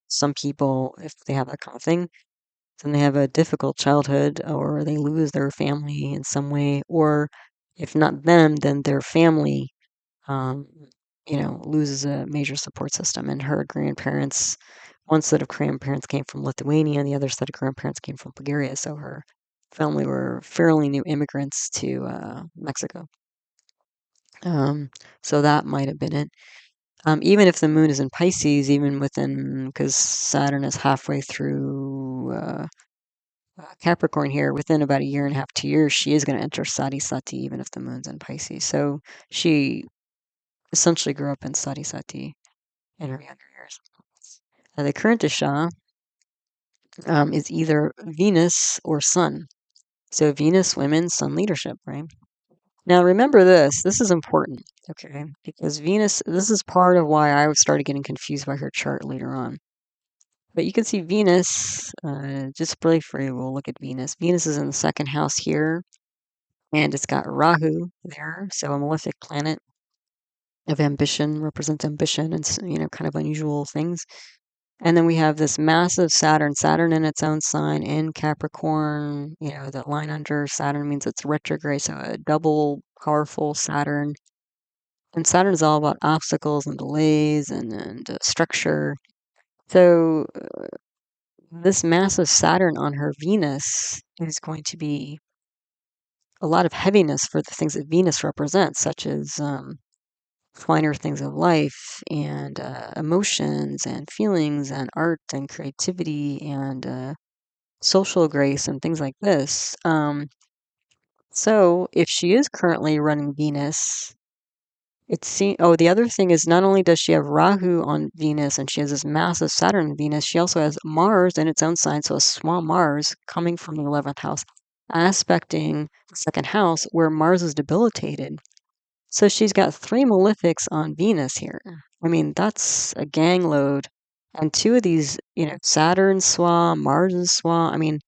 some people, if they have that kind of thing, then they have a difficult childhood or they lose their family in some way, or if not them, then their family, um, loses a major support system. And her grandparents, one set of grandparents came from Lithuania, and the other set of grandparents came from Bulgaria. So her family were fairly new immigrants to Mexico. So that might have been it. Even if the moon is in Pisces, even within, because Saturn is halfway through Capricorn here, within about 1.5 years, 2 years, she is going to enter Sati Sati, even if the moon's in Pisces. So she essentially grew up in Sati Sati in her younger years. The current Dasha is either Venus or Sun. So Venus, women, Sun, leadership, right? Now remember this. This is important, okay? Because Venus, this is part of why I started getting confused by her chart later on. But you can see Venus, just briefly, we'll look at Venus. Venus is in the second house here, and it's got Rahu there, so a malefic planet of ambition, represents ambition and, kind of unusual things. And then we have this massive Saturn in its own sign in Capricorn. The line under Saturn means it's retrograde, so a double powerful Saturn. And Saturn is all about obstacles and delays and structure. So this massive Saturn on her Venus is going to be a lot of heaviness for the things that Venus represents, such as finer things of life and emotions and feelings and art and creativity and social grace and things like this. So if she is currently running Venus, the other thing is, not only does she have Rahu on Venus and she has this massive Saturn on Venus, she also has Mars in its own sign, so a small Mars coming from the 11th house, aspecting the second house where Mars is debilitated. So she's got 3 malefics on Venus here. I mean, that's a gang load. And two of these, Saturn swa, Mars and swa. I mean,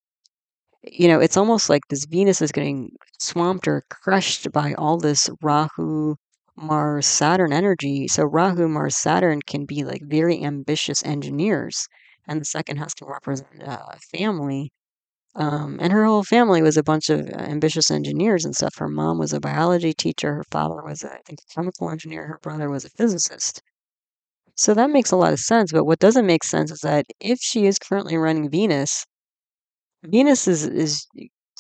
it's almost like this Venus is getting swamped or crushed by all this Rahu, Mars, Saturn energy. So Rahu, Mars, Saturn can be like very ambitious engineers, and the second has to represent family. And her whole family was a bunch of ambitious engineers and stuff. Her mom was a biology teacher. Her father was, I think, a chemical engineer. Her brother was a physicist. So that makes a lot of sense. But what doesn't make sense is that if she is currently running Venus, Venus is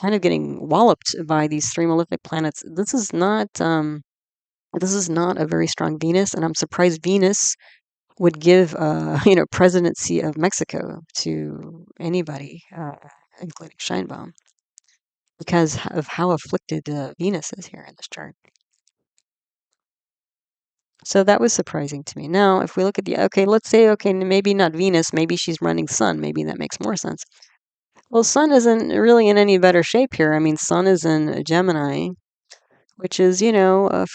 kind of getting walloped by these three malefic planets. This is not a very strong Venus, and I'm surprised Venus would give presidency of Mexico to anybody, including Scheinbaum, because of how afflicted Venus is here in this chart. So that was surprising to me. Now, if we look at let's say, maybe not Venus, maybe she's running Sun. Maybe that makes more sense. Well, Sun isn't really in any better shape here. I mean, Sun is in Gemini, which is,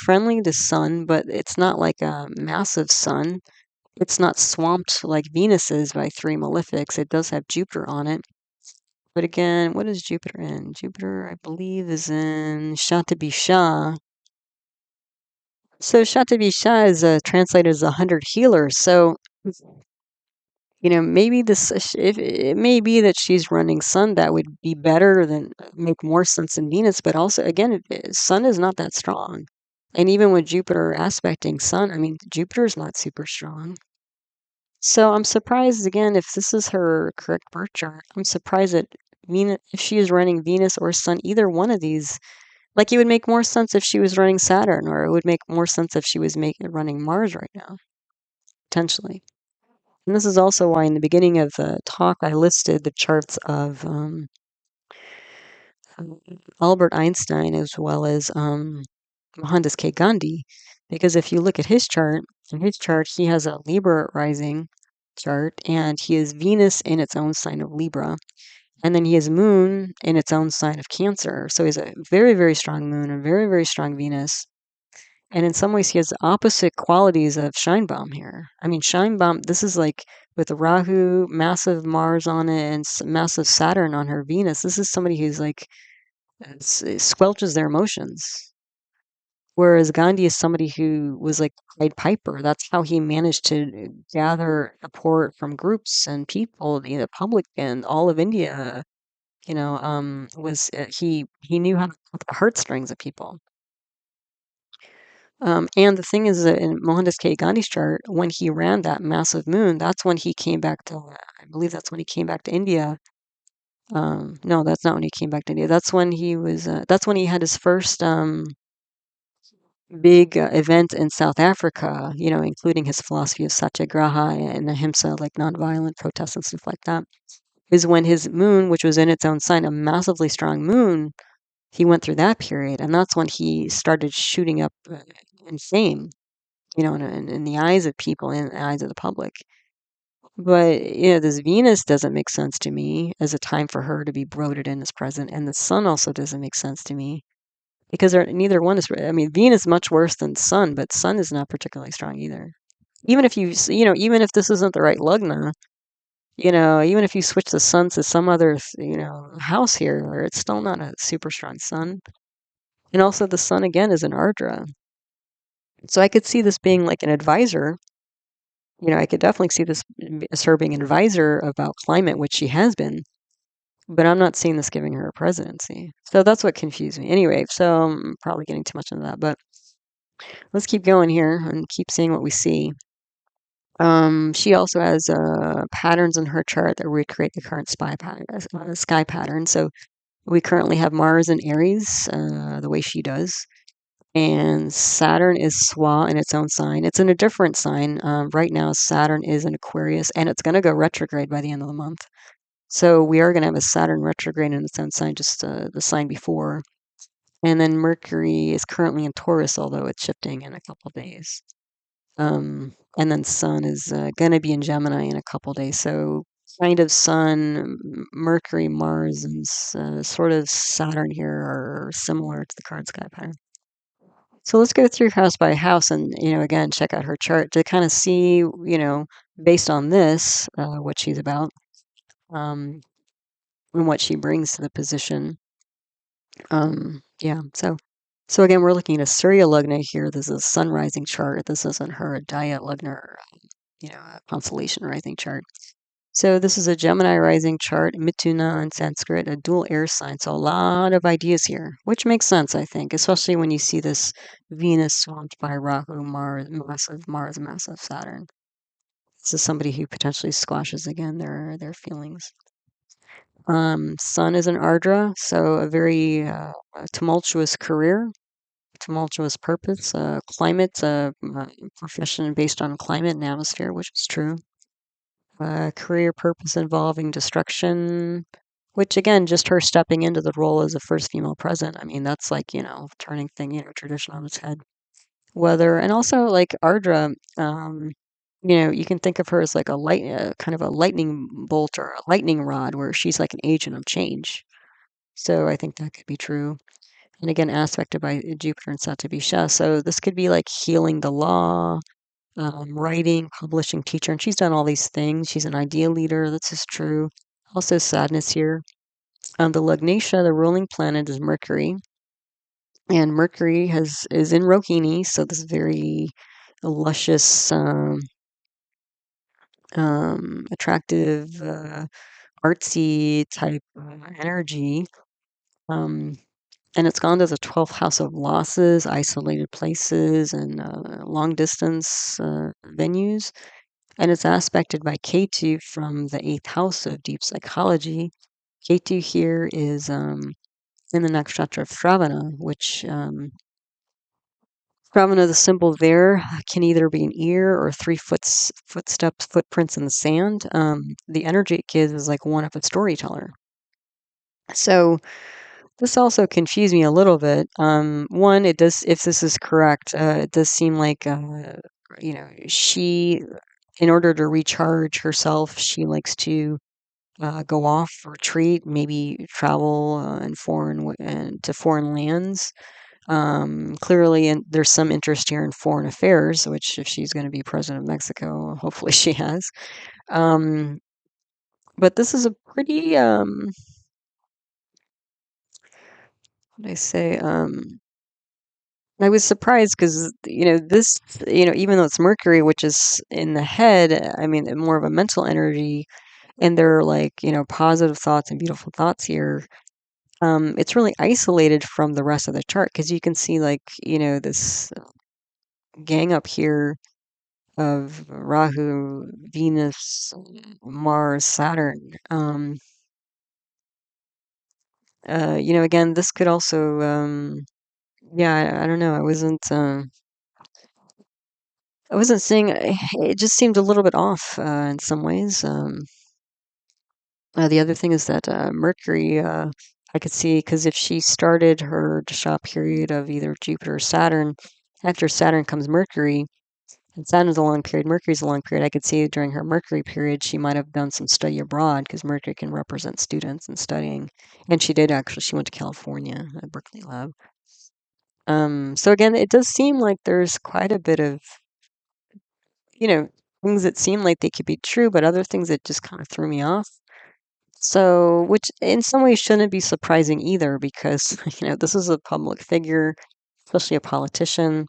friendly to Sun, but it's not like a massive Sun. It's not swamped like Venus is by three malefics. It does have Jupiter on it. But again, what is Jupiter in? Jupiter, I believe, is in Shatabisha. So Shatabisha is translated as 100 healers. So maybe if it may be that she's running Sun, that would be better than make more sense than Venus. But also, again, Sun is not that strong. And even with Jupiter aspecting Sun, I mean, Jupiter's not super strong. So I'm surprised, again, if this is her correct birth chart, I'm surprised that Venus, if she is running Venus or Sun, either one of these, like it would make more sense if she was running Saturn, or it would make more sense if she was running Mars right now, potentially. And this is also why in the beginning of the talk I listed the charts of Albert Einstein as well as Mohandas K. Gandhi, because if you look at his chart, in his chart he has a Libra rising chart, and he has Venus in its own sign of Libra, and then he has Moon in its own sign of Cancer. So he has a very, very strong Moon, a very, very strong Venus. And in some ways, he has the opposite qualities of Scheinbaum here. I mean, Scheinbaum, this is like with Rahu, massive Mars on it, and massive Saturn on her Venus. This is somebody who's like, squelches their emotions. Whereas Gandhi is somebody who was like Pied Piper. That's how he managed to gather support from groups and people, the public and all of India. Was he knew how to pluck the heartstrings of people. And the thing is that in Mohandas K. Gandhi's chart, when he ran that massive moon, that's when he came back to, I believe that's when he came back to India. No, that's not when he came back to India. That's when he had his first big event in South Africa, including his philosophy of satyagraha and ahimsa, like nonviolent protests and stuff like that, is when his moon, which was in its own sign, a massively strong moon, he went through that period. And that's when he started shooting up in fame, in the eyes of people, in the eyes of the public. But, this Venus doesn't make sense to me as a time for her to be brooded in as present. And the Sun also doesn't make sense to me because neither one is, I mean, Venus is much worse than Sun, but Sun is not particularly strong either. Even if even if this isn't the right Lagna, even if you switch the Sun to some other, house here, it's still not a super strong Sun. And also the Sun again is an Ardra. So I could see this being like an advisor. I could definitely see this as her being an advisor about climate, which she has been, but I'm not seeing this giving her a presidency. So that's what confused me. Anyway, so I'm probably getting too much into that, but let's keep going here and keep seeing what we see. She also has patterns in her chart that recreate the current sky pattern. So we currently have Mars in Aries, the way she does. And Saturn is Swa in its own sign. It's in a different sign. Right now, Saturn is in Aquarius, and it's going to go retrograde by the end of the month. So we are going to have a Saturn retrograde in its own sign, just the sign before. And then Mercury is currently in Taurus, although it's shifting in a couple days. And then Sun is going to be in Gemini in a couple days. So kind of Sun, Mercury, Mars, and sort of Saturn here are similar to the current sky pattern. So let's go through house by house and, again, check out her chart to kind of see, based on this, what she's about, um, and what she brings to the position. Yeah. So again, we're looking at a Surya Lagna here. This is a sun rising chart. This isn't her Daya Lagna or, a constellation rising chart. So this is a Gemini rising chart, Mithuna in Sanskrit, a dual air sign. So a lot of ideas here, which makes sense, I think, especially when you see this Venus swamped by Rahu, Mars, massive Saturn. This is somebody who potentially squashes again their feelings. Sun is an Ardra, so a very tumultuous career, tumultuous purpose, climate, profession based on climate and atmosphere, which is true. Career purpose involving destruction, which again, just her stepping into the role as the first female president. I mean, that's like, turning tradition on its head. Weather, and also like Ardra, you can think of her as like kind of a lightning bolt or a lightning rod, where she's like an agent of change. So I think that could be true. And again, aspected by Jupiter and Satyabhisha. So this could be like healing the law, writing, publishing, teacher, and she's done all these things. She's an ideal leader. This is true. Also, sadness here. The Lugnatia, the ruling planet is Mercury, and Mercury is in Rohini, so this very luscious, attractive, artsy type energy. Um, and it's gone to the 12th house of losses, isolated places, and long distance venues. And it's aspected by Ketu from the 8th house of deep psychology. Ketu here is in the nakshatra of Shravana, which Shravana, the symbol there, can either be an ear or footprints in the sand. The energy it gives is like one of a storyteller. So this also confused me a little bit. One, it does, if this is correct, it does seem like, she, in order to recharge herself, she likes to go off, retreat, maybe travel and to foreign lands. Clearly, and there's some interest here in foreign affairs, which if she's going to be president of Mexico, hopefully she has. Um, but this is a pretty, what did I say? I was surprised because, this, even though it's Mercury, which is in the head, I mean, more of a mental energy, and there are like, positive thoughts and beautiful thoughts here. It's really isolated from the rest of the chart because you can see like, this gang up here of Rahu, Venus, Mars, Saturn. Again, this could also, yeah, I don't know. I wasn't seeing. It just seemed a little bit off in some ways. The other thing is that Mercury, I could see because if she started her Dasha period of either Jupiter or Saturn, after Saturn comes Mercury, and Saturn's a long period, Mercury's a long period. I could see during her Mercury period, she might have done some study abroad because Mercury can represent students and studying. And she did actually. She went to California at Berkeley Lab. So again, it does seem like there's quite a bit of, you know, things that seem like they could be true, but other things that just kind of threw me off. So, which in some ways shouldn't be surprising either, because, this is a public figure, especially a politician.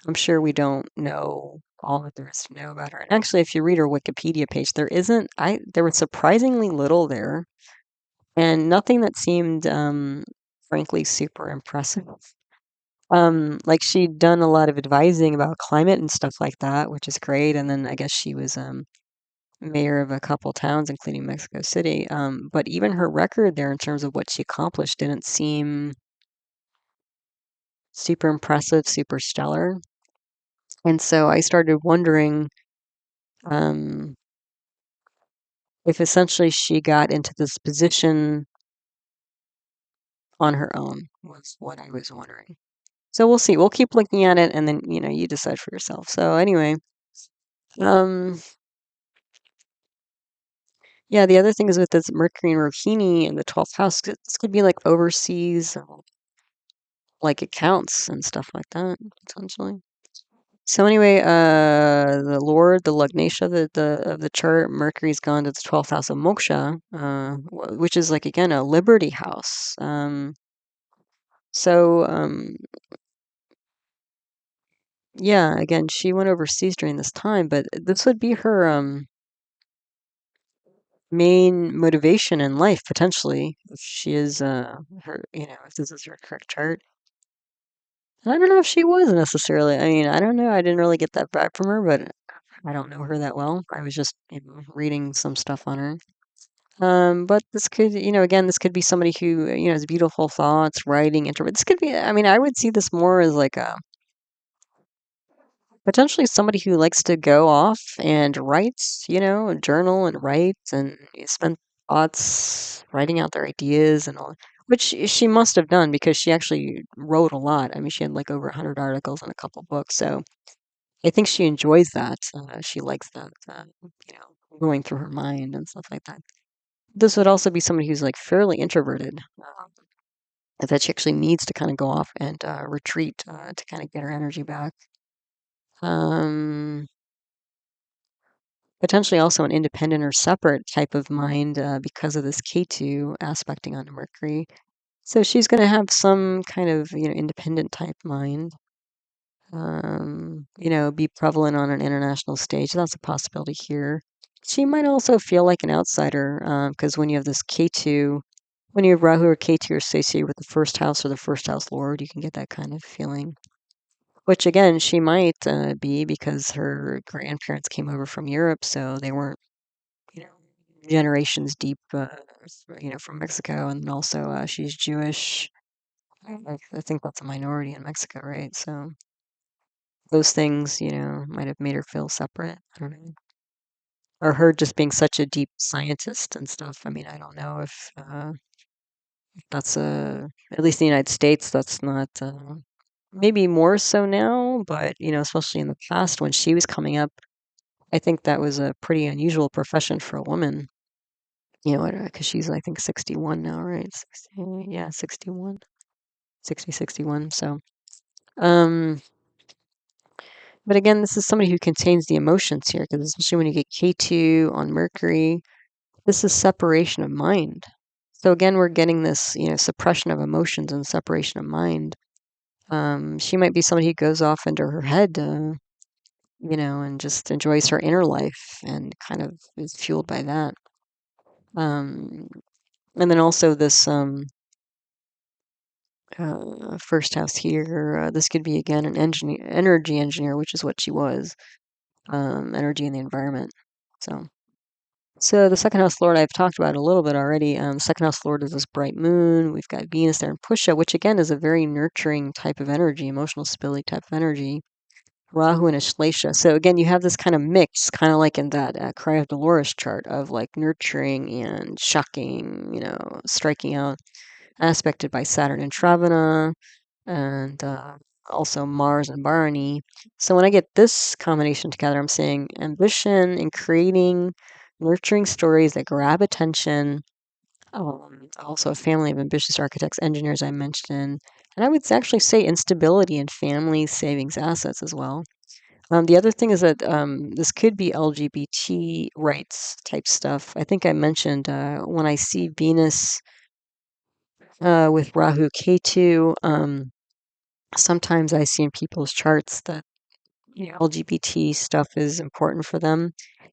I'm sure we don't know all that there is to know about her. And actually, if you read her Wikipedia page, there was surprisingly little there, and nothing that seemed, frankly, super impressive. Like she'd done a lot of advising about climate and stuff like that, which is great. And then I guess she was, mayor of a couple towns, including Mexico City. But even her record there in terms of what she accomplished didn't seem super impressive, super stellar. And so I started wondering, um, if essentially she got into this position on her own, was what I was wondering. So we'll see. We'll keep looking at it, and then you decide for yourself. So anyway, um, yeah. The other thing is with this Mercury and Rohini in the 12th house, this could be like overseas, like accounts and stuff like that, essentially. So anyway, the Lord, the Lagnesha, the of the chart, Mercury's gone to the 12th house of Moksha, which is like again a liberty house. So yeah, again, she went overseas during this time, but this would be her main motivation in life potentially if she is her, if this is her correct chart. I don't know if she was necessarily. I mean, I don't know. I didn't really get that vibe from her, but I don't know her that well. I was just, reading some stuff on her. But this could, again, this could be somebody who, has beautiful thoughts, writing, introvert. This could be, I mean, I would see this more as like a potentially somebody who likes to go off and writes, journal and writes and spend thoughts writing out their ideas and all, which she must have done because she actually wrote a lot. I mean, she had like over 100 articles and a couple books. So I think she enjoys that. She likes that, going through her mind and stuff like that. This would also be somebody who's like fairly introverted, that she actually needs to kind of go off and retreat to kind of get her energy back. Um, Potentially also an independent or separate type of mind because of this K2 aspecting onto Mercury. So she's going to have some kind of, independent type mind. Be prevalent on an international stage. That's a possibility here. She might also feel like an outsider because when you have this K2, when you have Rahu or K2 associated with the first house or the first house lord, you can get that kind of feeling. Which again, she might be because her grandparents came over from Europe, so they weren't, you know, generations deep, from Mexico, and then also she's Jewish. I think that's a minority in Mexico, right? So those things, might have made her feel separate. I don't know. Or her just being such a deep scientist and stuff. I mean, I don't know if that's at least in the United States, that's not, maybe more so now, but, especially in the past when she was coming up, I think that was a pretty unusual profession for a woman, because she's, I think, 61 now, right? 60, yeah, 61, 60, 61. So, um, but again, this is somebody who contains the emotions here, because especially when you get K2 on Mercury, this is separation of mind. So again, we're getting this, suppression of emotions and separation of mind. She might be somebody who goes off into her head, and just enjoys her inner life and kind of is fueled by that. Um, and then also this first house here, this could be again an energy engineer, which is what she was, energy in the environment. So the second house lord I've talked about a little bit already. Second house lord is this bright moon. We've got Venus there in Pusha, which again is a very nurturing type of energy, emotional stability type of energy. Rahu and Ashlesha. So again, you have this kind of mix, kind of like in that Cry of Dolores chart of like nurturing and shocking, striking out, aspected by Saturn and Travana, and also Mars and Bharani. So when I get this combination together, I'm saying ambition and creating nurturing stories that grab attention. Also a family of ambitious architects, engineers I mentioned. And I would actually say instability in family savings assets as well. The other thing is that this could be LGBT rights type stuff. I think I mentioned when I see Venus with Rahu K2, sometimes I see in people's charts that LGBT stuff is important for them.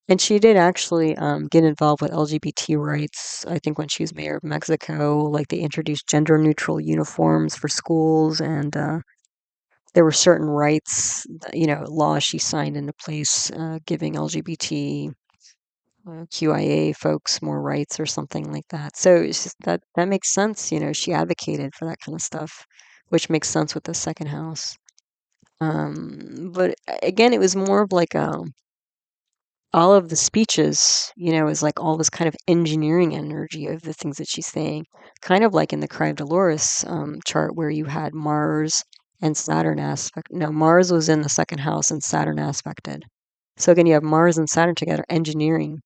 And she did actually get involved with LGBT rights, I think, when she was mayor of Mexico. Like they introduced gender neutral uniforms for schools, and there were certain rights, laws she signed into place giving LGBT QIA folks more rights or something like that. So it's just that makes sense. She advocated for that kind of stuff, which makes sense with the second house. But again, it was more of like all of the speeches, is like all this kind of engineering energy of the things that she's saying, kind of like in the Cry of Dolores chart where you had Mars and Saturn aspect. No, Mars was in the second house and Saturn aspected. So again, you have Mars and Saturn together, engineering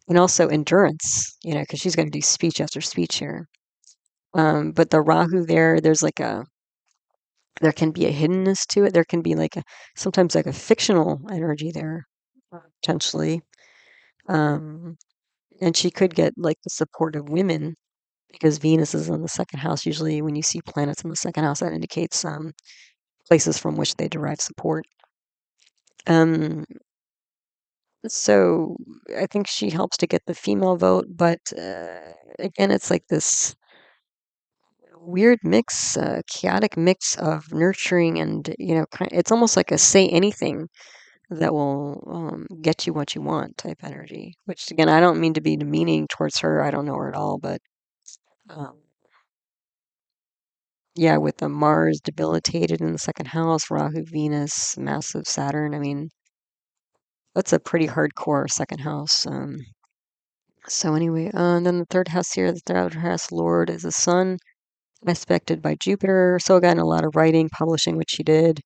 and also endurance, because she's going to do speech after speech here. But the Rahu there's like there can be a hiddenness to it. There can be like a sometimes like a fictional energy there, potentially. Um, and she could get like the support of women because Venus is in the second house. Usually, when you see planets in the second house, that indicates places from which they derive support. Um, so I think she helps to get the female vote, but again, it's like this weird mix, chaotic mix of nurturing and it's almost like a say anything that will get you what you want type energy. Which again, I don't mean to be demeaning towards her. I don't know her at all, but um, yeah, with the Mars debilitated in the second house, Rahu, Venus, massive Saturn. I mean, that's a pretty hardcore second house. So anyway, and then the third house here, the third house lord is the sun, aspected by Jupiter. So again, a lot of writing, publishing, which she did.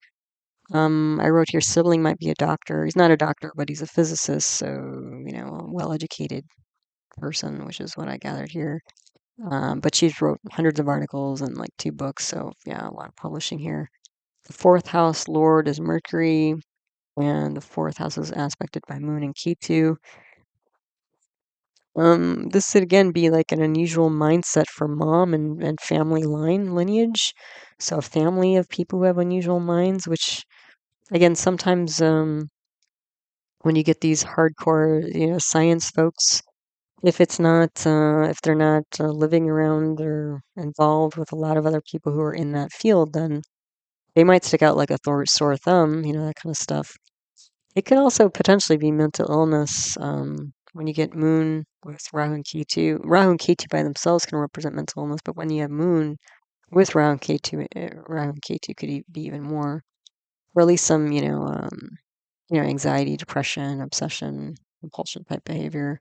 I wrote here, sibling might be a doctor. He's not a doctor, but he's a physicist, so a well-educated person, which is what I gathered here. But she's wrote hundreds of articles and like 2 books, so yeah, a lot of publishing here. The fourth house lord is Mercury, and the fourth house is aspected by Moon and Ketu. This could again be like an unusual mindset for mom and family line lineage. So a family of people who have unusual minds, which again sometimes when you get these hardcore, science folks, if they're not living around or involved with a lot of other people who are in that field, then they might stick out like a sore thumb, that kind of stuff. It could also potentially be mental illness. When you get Moon with Rahu and Ketu by themselves can represent mental illness, but when you have Moon with Rahu and Ketu could be even more, or at least some, anxiety, depression, obsession, compulsion type behavior.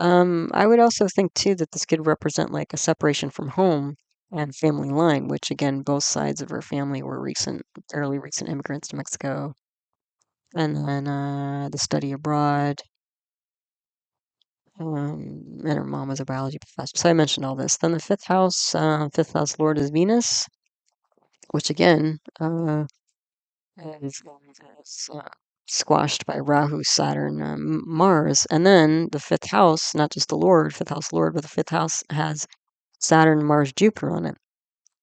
I would also think too that this could represent like a separation from home and family line, which again, both sides of her family were fairly recent immigrants to Mexico, and then the study abroad. And her mom was a biology professor. So I mentioned all this. Then the fifth house lord is Venus, which again is squashed by Rahu, Saturn, Mars. And then the fifth house, not just the Lord, fifth house Lord, but the fifth house has Saturn, Mars, Jupiter on it.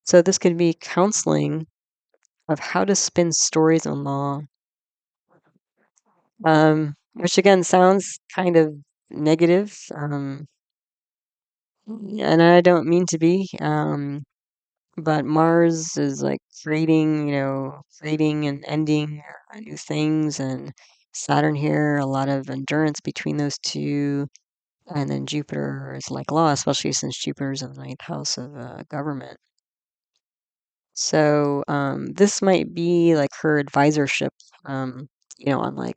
So this could be counseling of how to spin stories on law, which again sounds kind of negative. And I don't mean to be. But Mars is like creating and ending new things, and Saturn here, a lot of endurance between those two. And then Jupiter is like law, especially since Jupiter's in the ninth house of government. So this might be like her advisorship, on like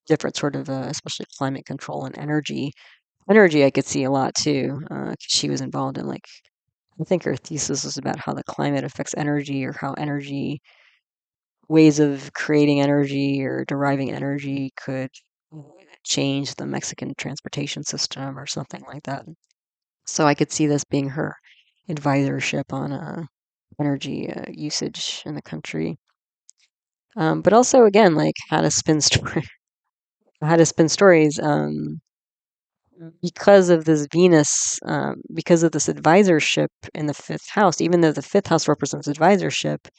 different sort of, especially climate control and energy. Energy, I could see a lot too, 'cause she was involved in like I think her thesis was about how the climate affects energy or how energy, ways of creating energy or deriving energy could uh, change the Mexican transportation system or something like that. So I could see this being her advisorship on energy usage in the country. But also, again, like how to spin how to spin stories. Because of this Venus, because of this advisorship in the fifth house, even though the fifth house represents advisorship,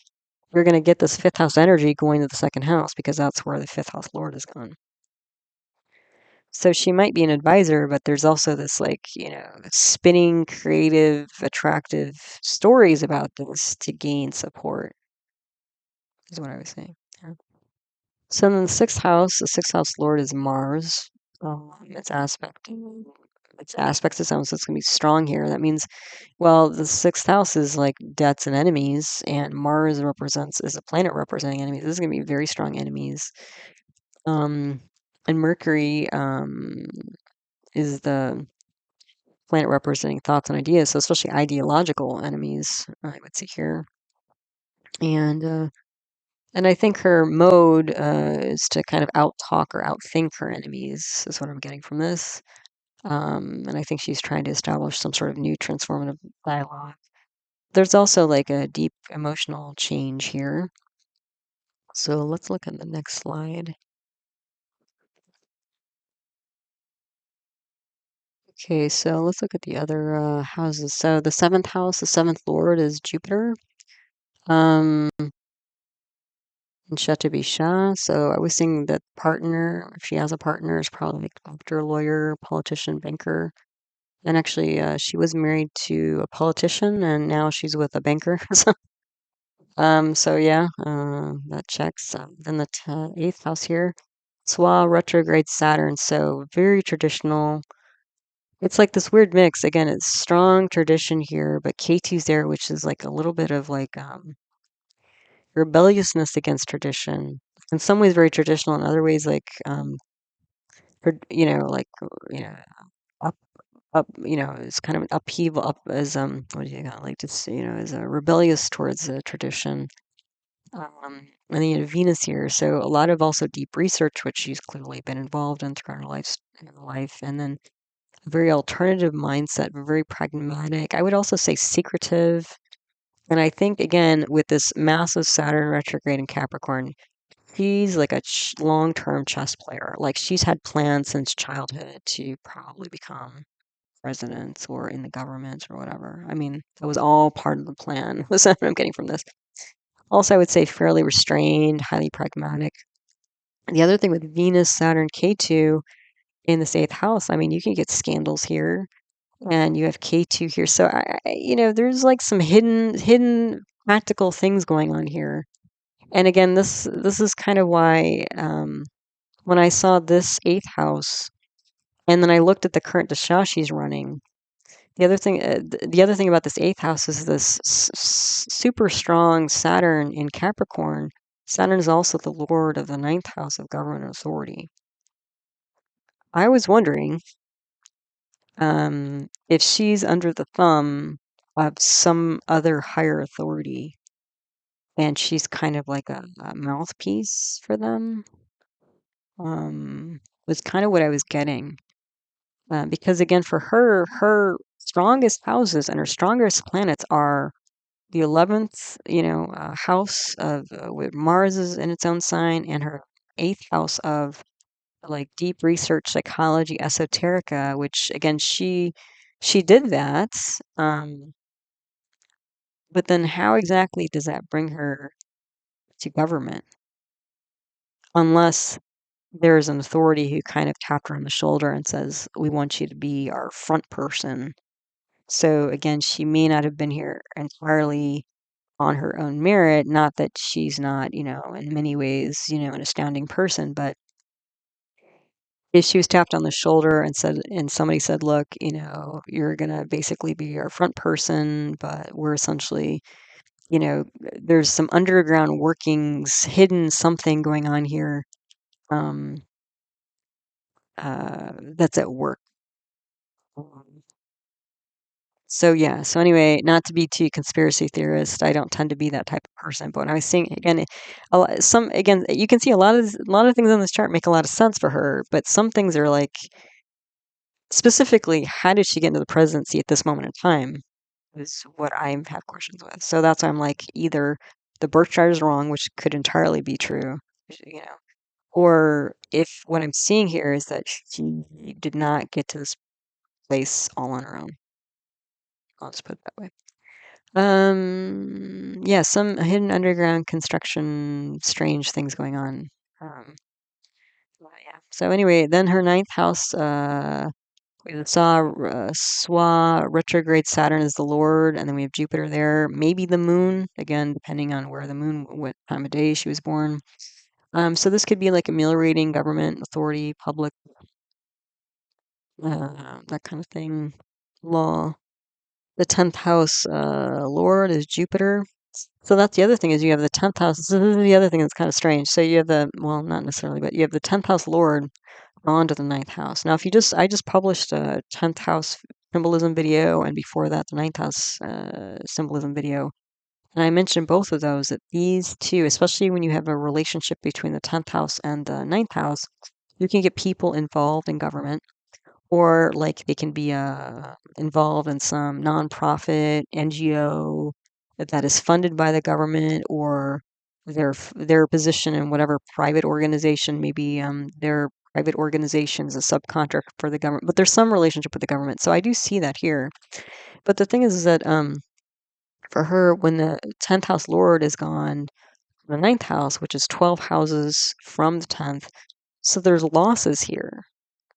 you're going to get this fifth house energy going to the second house because that's where the fifth house lord is gone. So she might be an advisor, but there's also this like, spinning, creative, attractive stories about this to gain support, is what I was saying. Yeah. So then the sixth house lord is Mars. Its aspect. Its aspects of sounds, so it's going to be strong here. That means, well, the sixth house is like debts and enemies, and Mars is a planet representing enemies. This is going to be very strong enemies. Um, and Mercury is the planet representing thoughts and ideas, so especially ideological enemies, I would see here. And I think her mode is to kind of out-talk or outthink her enemies, is what I'm getting from this. And I think she's trying to establish some sort of new transformative dialogue. there's also like a deep emotional change here. So let's look at the next slide. Okay, so let's look at the other houses. So the seventh house, the seventh lord is Jupiter. Um, in Shatabisha. So I was thinking that partner, if she has a partner, is probably like a doctor, lawyer, politician, banker. And actually, she was married to a politician, and now she's with a banker. So yeah, that checks. Then the eighth house here, Swa retrograde Saturn. So very traditional. It's like this weird mix. Again, it's strong tradition here, but K2's there, which is like a little bit of like rebelliousness against tradition. In some ways, very traditional. In other ways, like like up, it's kind of an upheaval. Up as what do you got? Like just as a rebellious towards tradition. And then you have Venus here, so a lot of also deep research, which she's clearly been involved in throughout her life, and then a very alternative mindset, very pragmatic. I would also say secretive. And I think again with this massive Saturn retrograde in Capricorn, she's like a long-term chess player. Like she's had plans since childhood to probably become president or in the government or whatever. I mean, that was all part of the plan. Was what I'm getting from this. Also, I would say fairly restrained, highly pragmatic. The other thing with Venus, Saturn, K2 in this eighth house, I mean, you can get scandals here, and you have K2 here. So there's like some hidden practical things going on here. And again, this is kind of why when I saw this eighth house, and then I looked at the current dasha she's running. The other thing about this eighth house is this super strong Saturn in Capricorn. Saturn is also the lord of the ninth house of government and authority. I was wondering if she's under the thumb of some other higher authority, and she's kind of like a mouthpiece for them. Was kind of what I was getting. Because again, for her strongest houses and her strongest planets are the 11th, house of with Mars is in its own sign, and her eighth house of like deep research, psychology, esoterica, which again she did that. But then how exactly does that bring her to government? Unless there's an authority who kind of tapped her on the shoulder and says, "We want you to be our front person." So again, she may not have been here entirely on her own merit. Not that she's not, in many ways, an astounding person, but if she was tapped on the shoulder and somebody said, "Look, you're gonna basically be our front person, but we're essentially, there's some underground workings, hidden something going on here, um, that's at work." Um, So yeah. So anyway, not to be too conspiracy theorist, I don't tend to be that type of person. But when I was seeing again, you can see a lot of things on this chart make a lot of sense for her, but some things are like specifically, how did she get into the presidency at this moment in time? Is what I have questions with. So that's why I'm like, either the birth chart is wrong, which could entirely be true, you know, or if what I'm seeing here is that she did not get to this place all on her own. I'll just put it that way. Yeah, some hidden underground construction, strange things going on. Yeah. So anyway, then her ninth house, we saw Swa retrograde Saturn is the Lord, and then we have Jupiter there. Maybe the moon, again, depending on where the moon, what time of day she was born. So this could be like ameliorating government, authority, public, that kind of thing, law. The 10th house lord is Jupiter. So that's the other thing is you have the 10th house. This is the other thing that's kind of strange. So you have well, not necessarily, but you have the 10th house lord on to the ninth house. Now, I just published a 10th house symbolism video, and before that, the ninth house symbolism video. And I mentioned both of those, that these two, especially when you have a relationship between the 10th house and the ninth house, you can get people involved in government, or like they can be involved in some nonprofit, NGO, that is funded by the government, or their position in whatever private organization, maybe their private organization is a subcontract for the government, but there's some relationship with the government. So I do see that here. But the thing is that for her, when the 10th house lord is gone, the ninth house, which is 12 houses from the 10th, so there's losses here,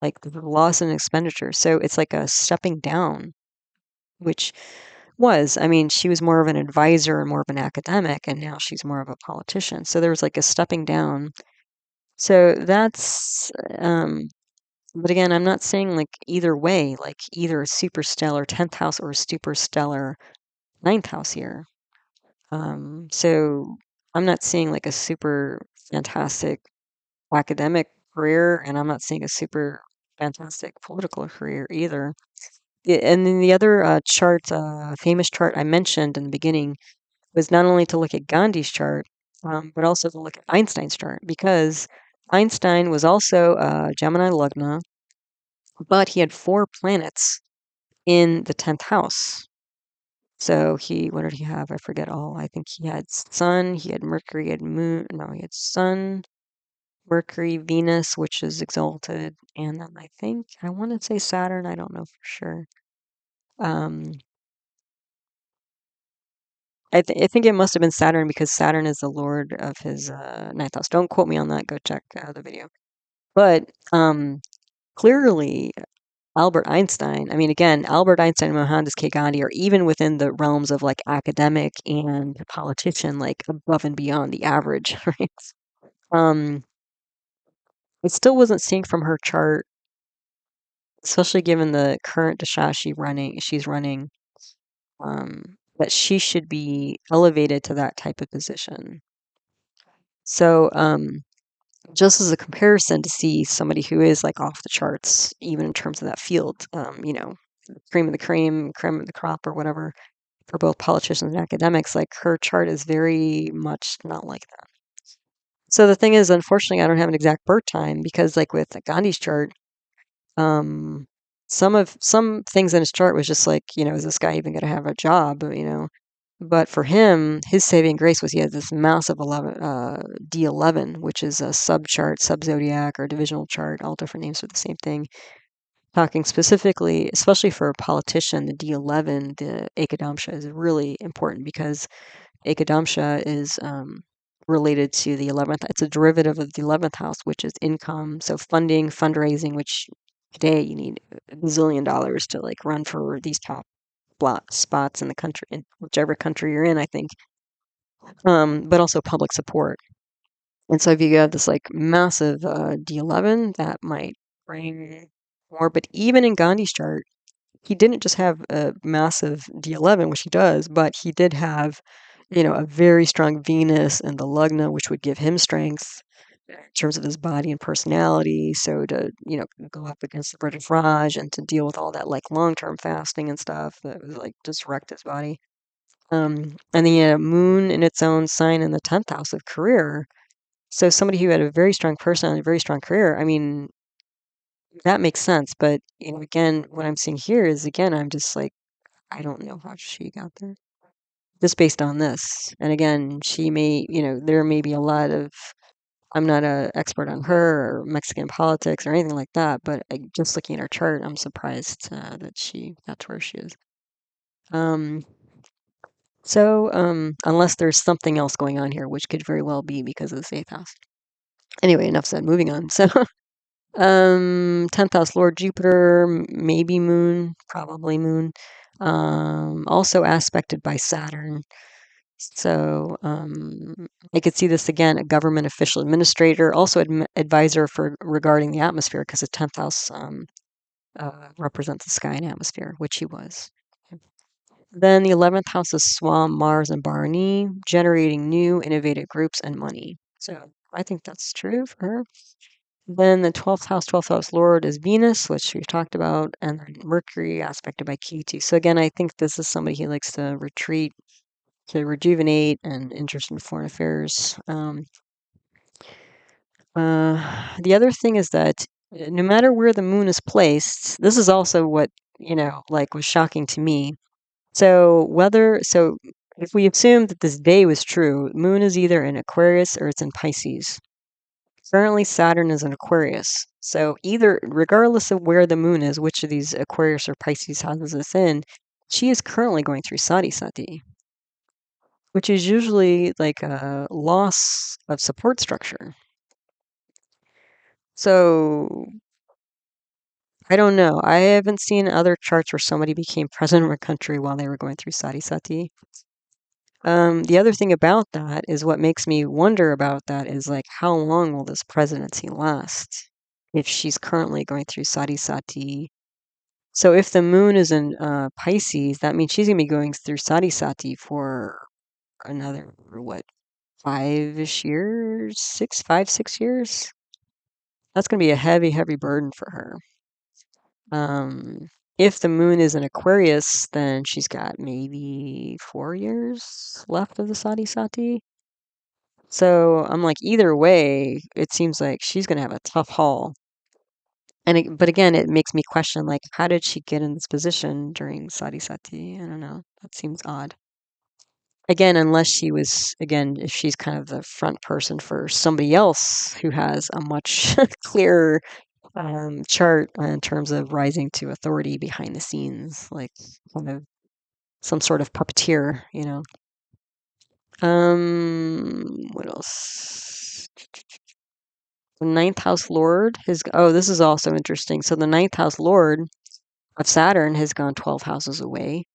like the loss in expenditure. So it's like a stepping down, which I mean, she was more of an advisor and more of an academic, and now she's more of a politician. So there was like a stepping down. So that's, but again, I'm not saying like either way, like either a super stellar 10th house or a super stellar ninth house here. So I'm not seeing like a super fantastic academic career, and I'm not seeing a super fantastic political career either. And then the other chart, famous chart I mentioned in the beginning, was not only to look at Gandhi's chart, but also to look at Einstein's chart, because Einstein was also Gemini Lagna, but he had 4 planets in the 10th house. So what did he have? I forget all. I think he had Sun, he had Mercury, he had Moon. No, he had Sun, Mercury, Venus, which is exalted, and then I want to say Saturn. I don't know for sure. Um, I think it must have been Saturn, because Saturn is the lord of his ninth house. Don't quote me on that. Go check the video. But clearly, Albert Einstein. I mean, again, Albert Einstein and Mohandas K. Gandhi are even within the realms of like academic and politician, like above and beyond the average, right? Um, I still wasn't seeing from her chart, especially given the current dasha she's running, that she should be elevated to that type of position. So, just as a comparison to see somebody who is like off the charts, even in terms of that field, cream of the creme of the crop, or whatever, for both politicians and academics, like her chart is very much not like that. So the thing is, unfortunately, I don't have an exact birth time, because like with Gandhi's chart, um, some things in his chart was just like, is this guy even going to have a job, But for him, his saving grace was he had this massive D11, which is a sub-chart, sub-zodiac, or divisional chart, all different names for the same thing. Talking specifically, especially for a politician, the D11, the Ekadamsha, is really important, because Ekadamsha is related to the 11th. It's a derivative of the 11th house, which is income. So funding, fundraising, which today you need a bazillion dollars to like run for these top spots in the country, in whichever country you're in, I think. But also public support. And so if you have this like massive D11, that might bring more. But even in Gandhi's chart, he didn't just have a massive D11, which he does, but he did have, a very strong Venus and the Lagna, which would give him strength in terms of his body and personality. So to, go up against the British Raj and to deal with all that like long-term fasting and stuff that was like just wrecked his body. And the moon in its own sign in the 10th house of career. So somebody who had a very strong personality, a very strong career, I mean, that makes sense. But, again, what I'm seeing here is, again, I'm just like, I don't know how she got there. Just based on this. And again, she may, there may be a lot of, I'm not an expert on her or Mexican politics or anything like that, but just looking at her chart, I'm surprised that she got to where she is. So, unless there's something else going on here, which could very well be because of the eighth house. Anyway, enough said. Moving on. So, 10th house Lord Jupiter, maybe Moon, probably Moon. Also aspected by Saturn. So, I could see this again, a government official, administrator, also advisor for regarding the atmosphere, because the 10th house represents the sky and atmosphere, which he was. Then the 11th house is Swam, Mars, and Bharani, generating new innovative groups and money. So I think that's true for her. Then the 12th house Lord is Venus, which we've talked about, and then Mercury aspected by Ketu. So again, I think this is somebody who likes to retreat, to rejuvenate, and interest in foreign affairs. The other thing is that no matter where the moon is placed, this is also what, like was shocking to me. So if we assume that this day was true, moon is either in Aquarius or it's in Pisces. Currently, Saturn is in Aquarius. So either, regardless of where the moon is, which of these Aquarius or Pisces houses it's in, she is currently going through Sati Sati, which is usually like a loss of support structure. So I don't know. I haven't seen other charts where somebody became president of a country while they were going through Sati Sati. The other thing about that is what makes me wonder about that is like, how long will this presidency last if she's currently going through Sati Sati? So if the moon is in Pisces, that means she's going to be going through Sati Sati for another, what, 5-ish years? 6 years? That's going to be a heavy, heavy burden for her. If the moon is in Aquarius, then she's got maybe 4 years left of the Sati Sati. So I'm like, either way, it seems like she's going to have a tough haul. But again, it makes me question, like, how did she get in this position during Sati Sati? I don't know. That seems odd. Again, unless she was, again, if she's kind of the front person for somebody else who has a much clearer chart in terms of rising to authority behind the scenes, like kind of some sort of puppeteer, you know. What else? The ninth house lord has, oh, this is also interesting. So the ninth house lord of Saturn has gone 12 houses away.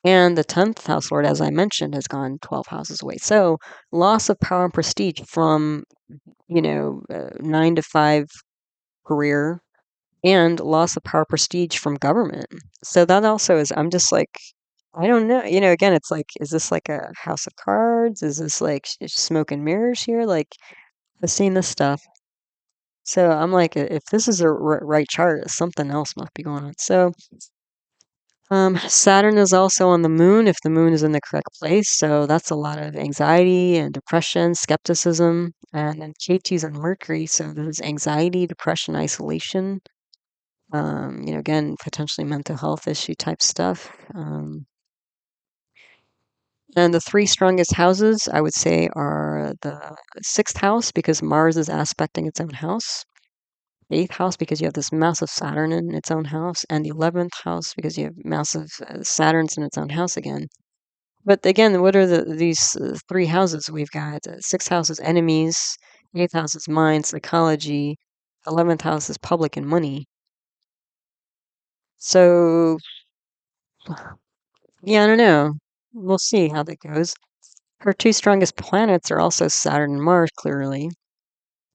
And the 10th house lord, as I mentioned, has gone 12 houses away. So loss of power and prestige from, 9 to 5 career and loss of power prestige from government. So that also is, I'm just like, I don't know. Again, it's like, is this like a house of cards? Is this like smoke and mirrors here? Like, I've seen this stuff. So I'm like, if this is a right chart, something else must be going on. So Saturn is also on the moon if the moon is in the correct place. So that's a lot of anxiety and depression, skepticism, and then Ketu's on Mercury. So there's anxiety, depression, isolation. Again, potentially mental health issue type stuff. And the three strongest houses, I would say, are the sixth house because Mars is aspecting its own house, eighth house because you have this massive Saturn in its own house, and the 11th house because you have massive Saturns in its own house again. But again, what are these three houses? We've got sixth house is enemies, eighth house is mind, psychology, 11th house is public and money. So, yeah, I don't know. We'll see how that goes. Her two strongest planets are also Saturn and Mars, clearly.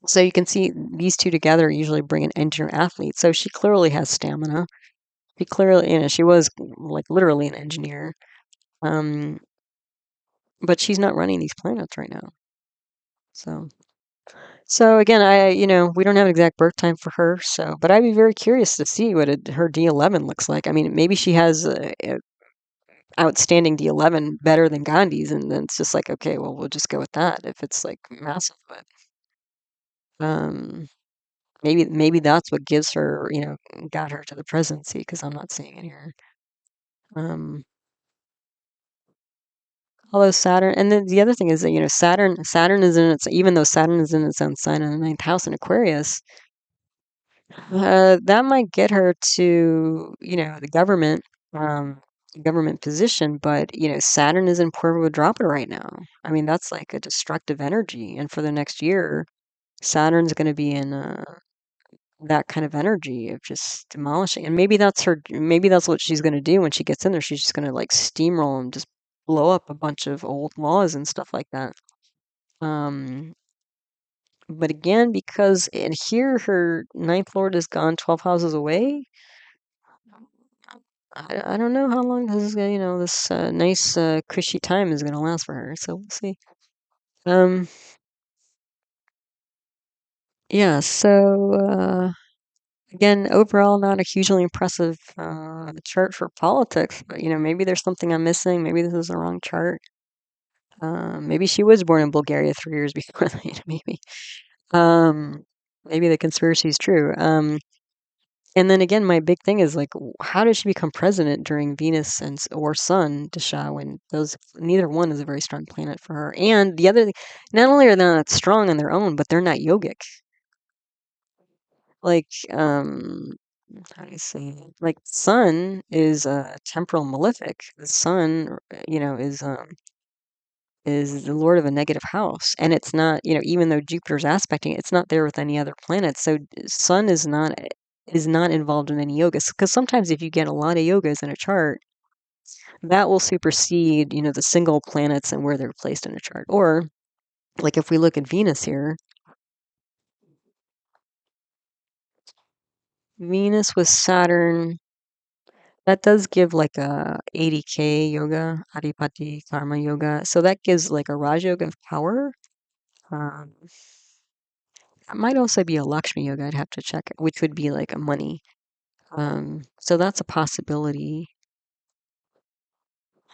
So you can see these two together usually bring an engineer athlete. So she clearly has stamina. She clearly, she was like literally an engineer. Um, but she's not running these planets right now. So again, we don't have an exact birth time for her. So, but I'd be very curious to see what her D11 looks like. I mean, maybe she has a outstanding D11 better than Gandhi's, and then it's just like, okay, well, we'll just go with that if it's like massive. But um, maybe that's what gives her, got her to the presidency because I'm not seeing it here. Um, Although Saturn, and then the other thing is that Saturn is in its, even though Saturn is in its own sign in the ninth house in Aquarius, that might get her to, the government position, but Saturn is in Puerto Dropa right now. I mean, that's like a destructive energy, and for the next year, Saturn's going to be in that kind of energy of just demolishing. And maybe that's what she's going to do when she gets in there. She's just going to like steamroll and just blow up a bunch of old laws and stuff like that. Um, but again, because in here her ninth lord has gone 12 houses away, I don't know how long this is gonna, this nice cushy time is gonna last for her. So we'll see. Um, yeah. So again, overall, not a hugely impressive chart for politics, but maybe there's something I'm missing. Maybe this is the wrong chart. Maybe she was born in Bulgaria 3 years before that. Maybe. Um, maybe the conspiracy is true. And then again, my big thing is like, how does she become president during Venus and or Sun Dasha when those neither one is a very strong planet for her? And the other, not only are they not strong on their own, but they're not yogic. Like, how do you say? Like, Sun is a temporal malefic. The Sun, is the lord of a negative house, and it's not, even though Jupiter's aspecting it, it's not there with any other planets. So Sun is not involved in any yogas, because sometimes if you get a lot of yogas in a chart, that will supersede, the single planets and where they're placed in a chart. Or like if we look at Venus here, Venus with Saturn, that does give like a 80K yoga, Adipati Karma yoga. So that gives like a Raj yoga of power. Um, That might also be a Lakshmi yoga. I'd have to check, which would be like a money. So that's a possibility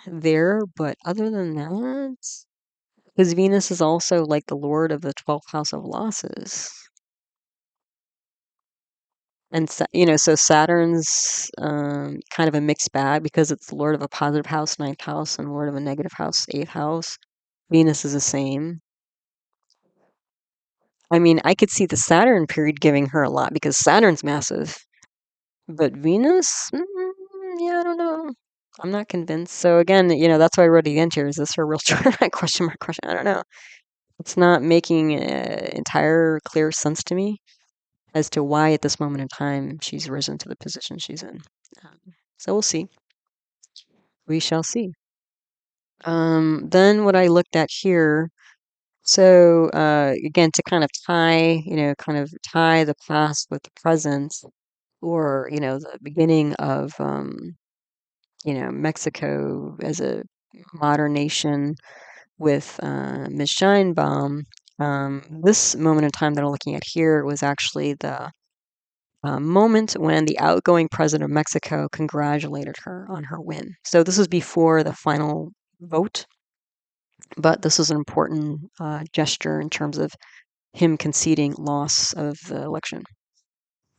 there. But other than that, because Venus is also like the lord of the 12th house of losses. And so Saturn's kind of a mixed bag because it's the lord of a positive house, ninth house, and lord of a negative house, eighth house. Venus is the same. I mean, I could see the Saturn period giving her a lot because Saturn's massive. But Venus, yeah, I don't know. I'm not convinced. So again, that's why I wrote at the end here. Is this her real chart? Question mark, question. I don't know. It's not making entire clear sense to me as to why at this moment in time she's risen to the position she's in. Um, so we'll see. We shall see. Then what I looked at here. So again, to kind of tie the past with the present, or the beginning of Mexico as a modern nation with Ms. Sheinbaum. This moment in time that I'm looking at here was actually the moment when the outgoing president of Mexico congratulated her on her win. So this was before the final vote, but this was an important gesture in terms of him conceding loss of the election.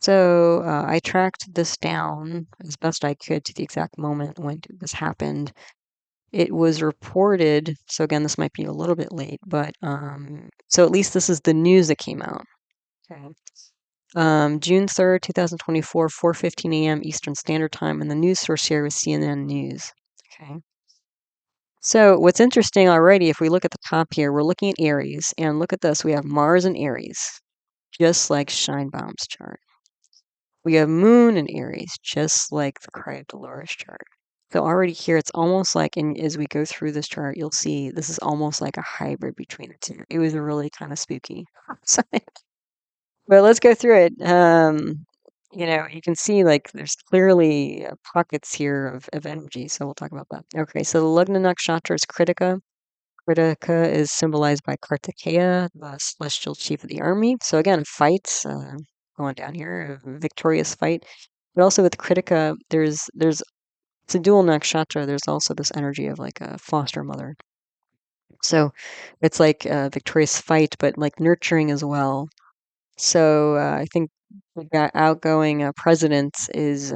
So I tracked this down as best I could to the exact moment when this happened. It was reported, so again, this might be a little bit late, but so at least this is the news that came out. Okay. June 3rd, 2024, 4:15 a.m. Eastern Standard Time, and the news source here was CNN News. Okay. So what's interesting already, if we look at the top here, we're looking at Aries, and look at this. We have Mars in Aries, just like Scheinbaum's chart. We have Moon in Aries, just like the Cry of Dolores chart. So already here, it's almost like, and as we go through this chart, you'll see this is almost like a hybrid between the two. It was really kind of spooky. So, but let's go through it. You can see like there's clearly pockets here of energy. So we'll talk about that. Okay, so the Lagna nakshatra is Kritika. Kritika is symbolized by Kartikeya, the celestial chief of the army. So again, a fight, going down here, a victorious fight. But also with Kritika, there's it's a dual nakshatra. There's also this energy of like a foster mother. So it's like a victorious fight, but like nurturing as well. So I think the outgoing president is,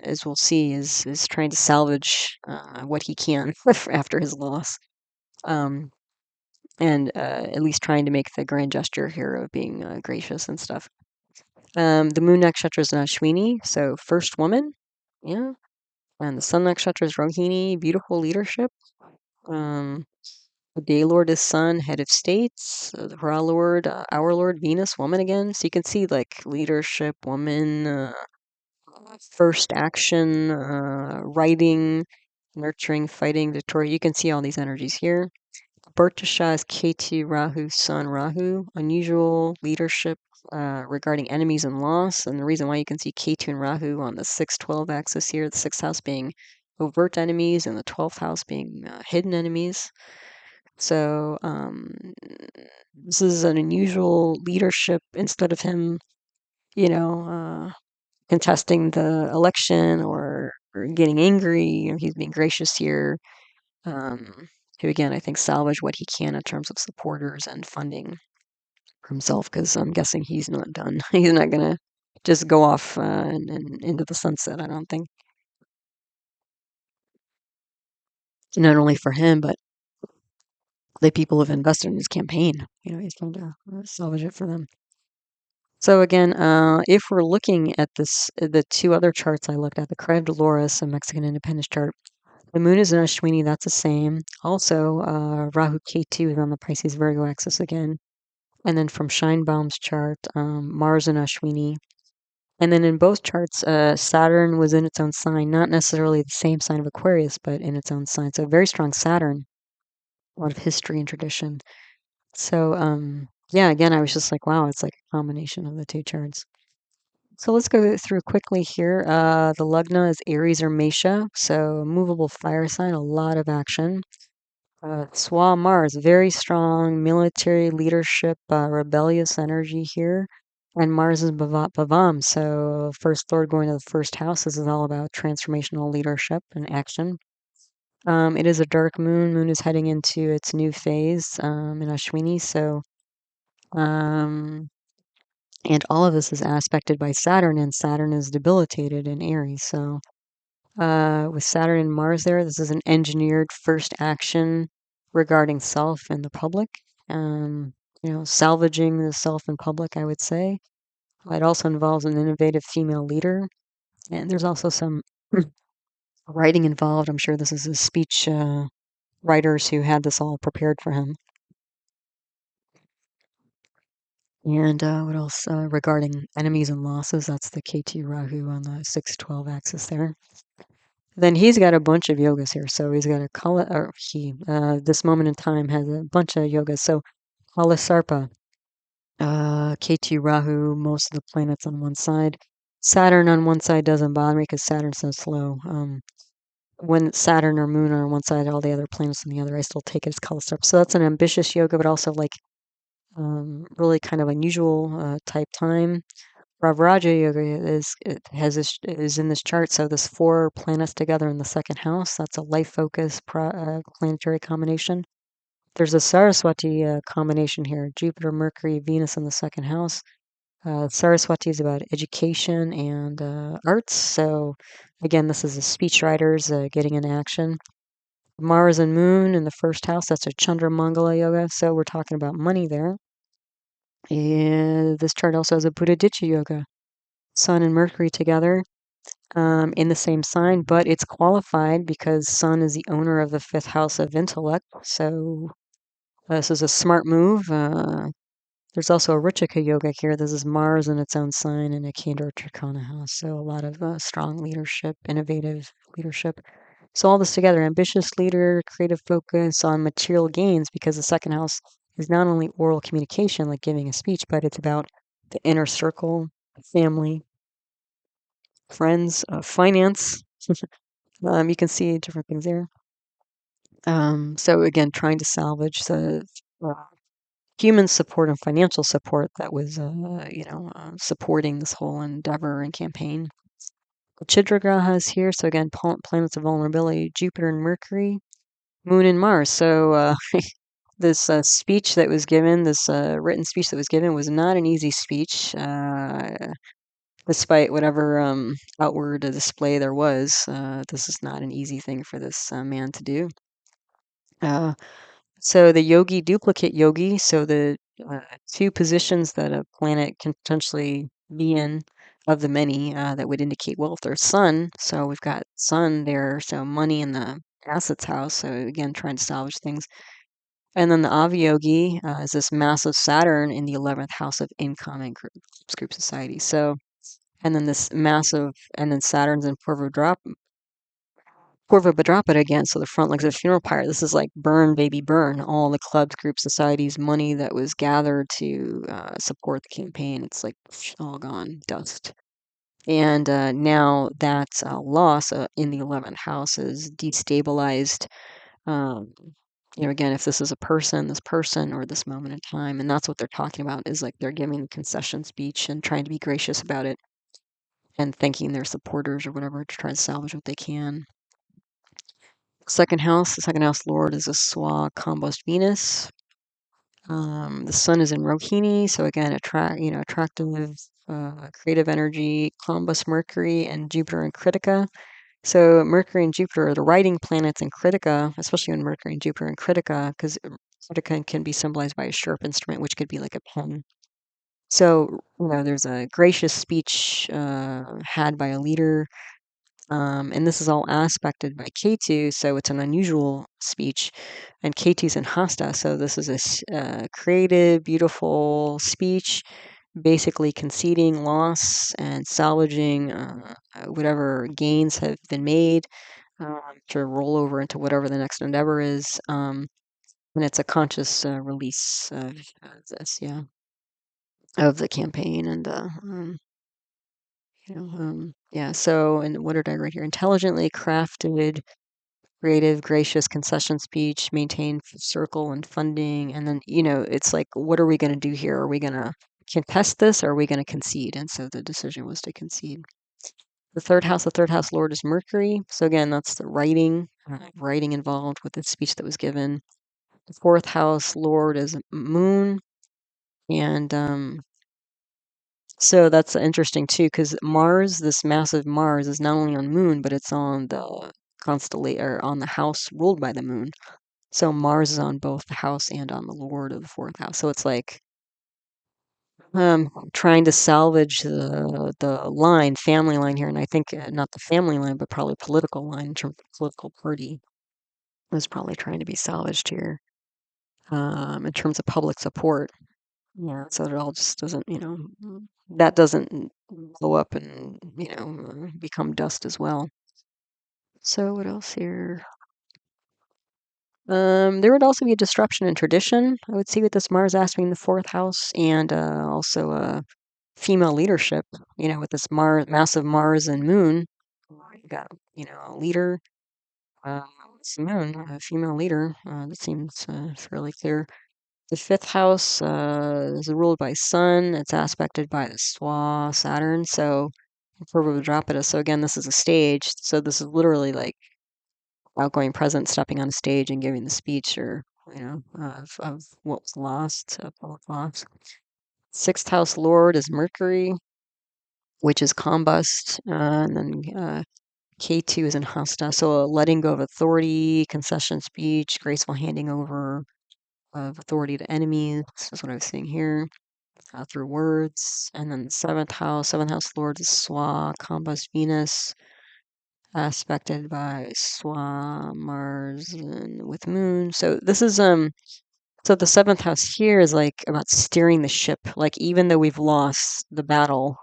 as we'll see, is trying to salvage what he can after his loss, um, and at least trying to make the grand gesture here of being gracious and stuff. The moon nakshatra is Ashwini, so first woman, yeah, and the sun nakshatra is Rohini, beautiful leadership. Um, the day lord is Sun, head of states. The Ra lord, our lord Venus, woman again. So you can see like leadership, woman, first action, writing, nurturing, fighting, Victoria. You can see all these energies here. Bertasha is Ketu, Rahu, Sun, Rahu. Unusual leadership regarding enemies and loss. And the reason why you can see Ketu and Rahu on the 6-12 axis here, the 6th house being overt enemies and the 12th house being hidden enemies. So this is an unusual leadership instead of him, contesting the election or getting angry. He's being gracious here to, again, I think, salvage what he can in terms of supporters and funding for himself, because I'm guessing he's not done. He's not going to just go off and into the sunset. I don't think not only for him, but the people who've invested in his campaign. He's trying to salvage it for them. So again, if we're looking at the two other charts I looked at, the Cry of Dolores and Mexican Independence chart, the moon is in Ashwini, that's the same. Also, Rahu Ketu is on the Pisces Virgo axis again. And then from Scheinbaum's chart, Mars in Ashwini. And then in both charts, Saturn was in its own sign, not necessarily the same sign of Aquarius, but in its own sign. So very strong Saturn, a lot of history and tradition. So, yeah, again, I was just like, wow, it's like a combination of the two charts. So let's go through quickly here. The Lagna is Aries or Mesha, so movable fire sign, a lot of action. Swa Mars, very strong military leadership, rebellious energy here. And Mars is Bhavam, so First Lord going to the first house. This is all about transformational leadership and action. It is a dark moon. Moon is heading into its new phase in Ashwini, so and all of this is aspected by Saturn, and Saturn is debilitated in Aries. So with Saturn and Mars there, this is an engineered first action regarding self and the public. Salvaging the self in public, I would say. It also involves an innovative female leader. And there's also some writing involved. I'm sure this is his speech writers who had this all prepared for him. And what else regarding enemies and losses? That's the KT Rahu on the 612 axis there. Then he's got a bunch of yogas here. So he's got this moment in time has a bunch of yogas. So Kalasarpa, KT Rahu, most of the planets on one side. Saturn on one side doesn't bother me because Saturn's so slow. When Saturn or Moon are on one side, all the other planets on the other, I still take it as Kalasarpa. So that's an ambitious yoga, but also like really kind of unusual type time. Raja Yoga is in this chart. So there's 4 planets together in the second house. That's a life focus planetary combination. There's a Saraswati combination here: Jupiter, Mercury, Venus in the second house. Saraswati is about education and arts. So again, this is the speechwriters getting in action. Mars and Moon in the first house. That's a Chandra Mangala Yoga. So we're talking about money there. And this chart also has a Buddha Ditya Yoga. Sun and Mercury together in the same sign, but it's qualified because Sun is the owner of the 5th house of intellect. So this is a smart move. There's also a Richika Yoga here. This is Mars in its own sign in a Kendra Trikona house. So a lot of strong leadership, innovative leadership. So all this together, ambitious leader, creative focus on material gains, because the second house is not only oral communication, like giving a speech, but it's about the inner circle, family, friends, finance. You can see different things there. So again, trying to salvage the human support and financial support that was, supporting this whole endeavor and campaign. Chidragraha is here. So again, planets of vulnerability: Jupiter and Mercury, Moon and Mars. So this speech that was given, this written speech that was given, was not an easy speech. Despite whatever outward display there was, this is not an easy thing for this man to do. So the yogi duplicate yogi, so the 2 positions that a planet can potentially be in of the many that would indicate wealth are Sun. So we've got Sun there, so money in the assets house. So again, trying to salvage things. And then the Aviyogi is this massive Saturn in the 11th house of income and group society. So, and then this massive, and then Saturn's in Purva Bhadrapada again. So the front legs of funeral pyre. This is like burn, baby, burn. All the clubs, group societies, money that was gathered to support the campaign. It's like all gone, dust. And now that loss in the 11th house is destabilized. Again, if this is a person, this person, or this moment in time, and that's what they're talking about, is like they're giving the concession speech and trying to be gracious about it and thanking their supporters or whatever to try to salvage what they can. The second house lord is a Swa compost Venus. The sun is in Rohini, so again, attractive, creative energy. Columbus, Mercury, and Jupiter in Critica. So Mercury and Jupiter are the writing planets in Critica, especially when Mercury and Jupiter in Critica, because Critica can be symbolized by a sharp instrument, which could be like a pen. So, there's a gracious speech had by a leader, and this is all aspected by Ketu, so it's an unusual speech. And Ketu's in Hasta, so this is a creative, beautiful speech, basically conceding loss and salvaging whatever gains have been made to roll over into whatever the next endeavor is. And it's a conscious release of this, yeah, of the campaign. And yeah, so, and what did I write here? Intelligently crafted, creative, gracious concession speech, maintain circle and funding. And then, it's like, what are we going to do here? Are we going to contest this, or are we going to concede? And so the decision was to concede. The third house lord is Mercury. So again, that's the writing involved with the speech that was given. The fourth house lord is Moon. And so that's interesting too, because Mars, this massive Mars, is not only on Moon, but it's on the constellation, or on the house ruled by the Moon. So Mars is on both the house and on the Lord of the fourth house. So it's like trying to salvage the family line here, and I think not the family line, but probably political line in terms of political party is probably trying to be salvaged here in terms of public support. Yeah, so it all just doesn't, that doesn't blow up and, become dust as well. So what else here? There would also be a disruption in tradition, I would see, with this Mars aspect in the fourth house, and also female leadership, with this massive Mars and Moon. You got, a leader, it's the Moon, a female leader. That seems fairly clear. The fifth house is ruled by Sun. It's aspected by the Swa Saturn. So Purvabhadrapada. So again, this is a stage. So this is literally like outgoing present stepping on a stage and giving the speech, or of what was lost, public loss. Sixth house lord is Mercury, which is combust, and then K2 is in Hasta. So a letting go of authority, concession speech, graceful handing over of authority to enemies. This is what I was saying here. Through words. And then the seventh house lord is Swa, combust Venus, aspected by Swa, Mars, and with Moon. So this is so the seventh house here is like about steering the ship. Like, even though we've lost the battle,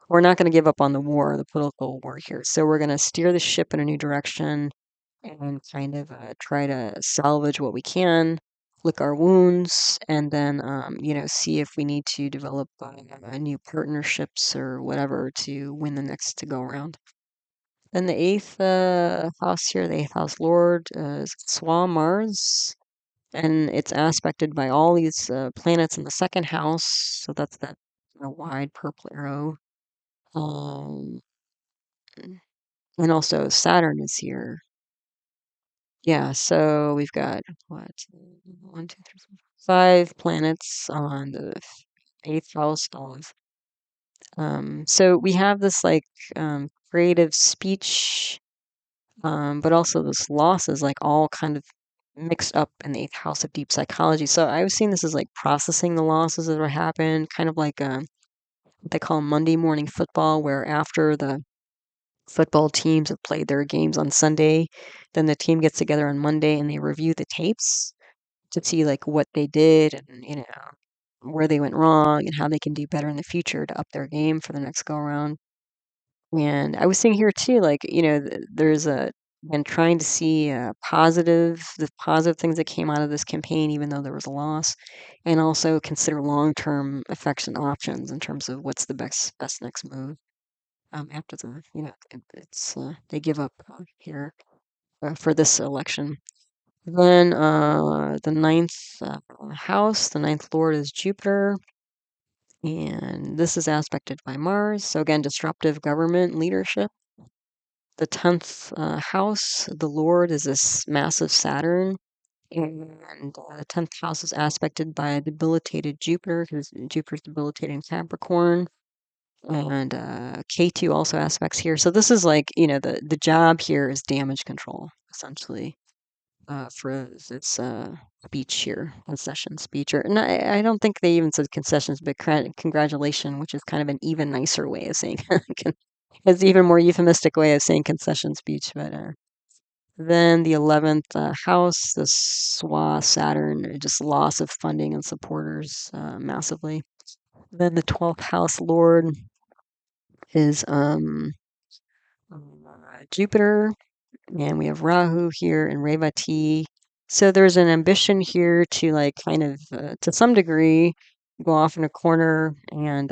we're not going to give up on the war, the political war here. So we're going to steer the ship in a new direction and kind of try to salvage what we can, lick our wounds, and then see if we need to develop new partnerships or whatever to win the next to go around. Then the eighth house here, the eighth house lord, is Swa Mars, and it's aspected by all these planets in the second house. So that's that wide purple arrow. Um, and also Saturn is here. Yeah, so we've got what, one, two, three, four, five planets on the eighth house of. So we have this like creative speech, but also this loss is like all kind of mixed up in the eighth house of deep psychology. So I was seeing this as like processing the losses that were happened, kind of like what they call Monday morning football, where after the football teams have played their games on Sunday, then the team gets together on Monday and they review the tapes to see like what they did, and where they went wrong and how they can do better in the future to up their game for the next go around. And I was seeing here too, like, there's a and trying to see the positive things that came out of this campaign, even though there was a loss, and also consider long-term effects and options in terms of what's the best next move. After it's they give up here for this election. Then the ninth house, the ninth lord is Jupiter, and this is aspected by Mars. So again, disruptive government leadership. The 10th house, the lord is this massive Saturn, And the 10th house is aspected by a debilitated Jupiter, because Jupiter's debilitated in Capricorn. And K2 also aspects here. So this is like, the job here is damage control, essentially, for this speech here, concession speech. And I don't think they even said concessions, but congratulation, which is kind of an even nicer way of saying it's even more euphemistic way of saying concession speech. But then the 11th house, the SWA Saturn, just loss of funding and supporters massively. Then the 12th house Lord is Jupiter, and we have Rahu here and Revati. So there's an ambition here to like kind of, to some degree, go off in a corner and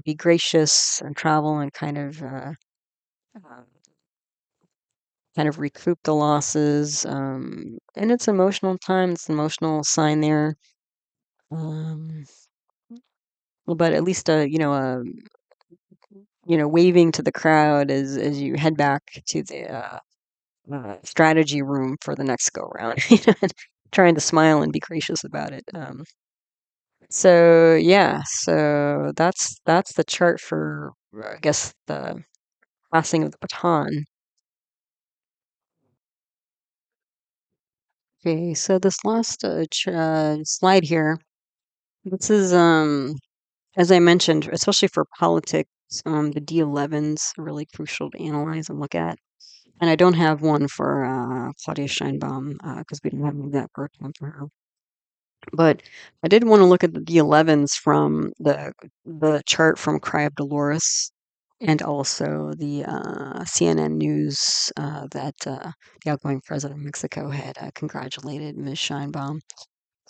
be gracious and travel and uh, kind of recoup the losses. And it's emotional time. It's an emotional sign there. Um, but at least waving to the crowd as you head back to the strategy room for the next go round, trying to smile and be gracious about it. So yeah, so that's the chart for I guess the passing of the baton. Okay, so this last slide here, this is as I mentioned, especially for politics, the D11's really crucial to analyze and look at. And I don't have one for Claudia Sheinbaum because we didn't have that for her. But I did want to look at the D11s from the chart from Cry of Dolores and also the CNN News that the outgoing president of Mexico had congratulated Ms. Scheinbaum.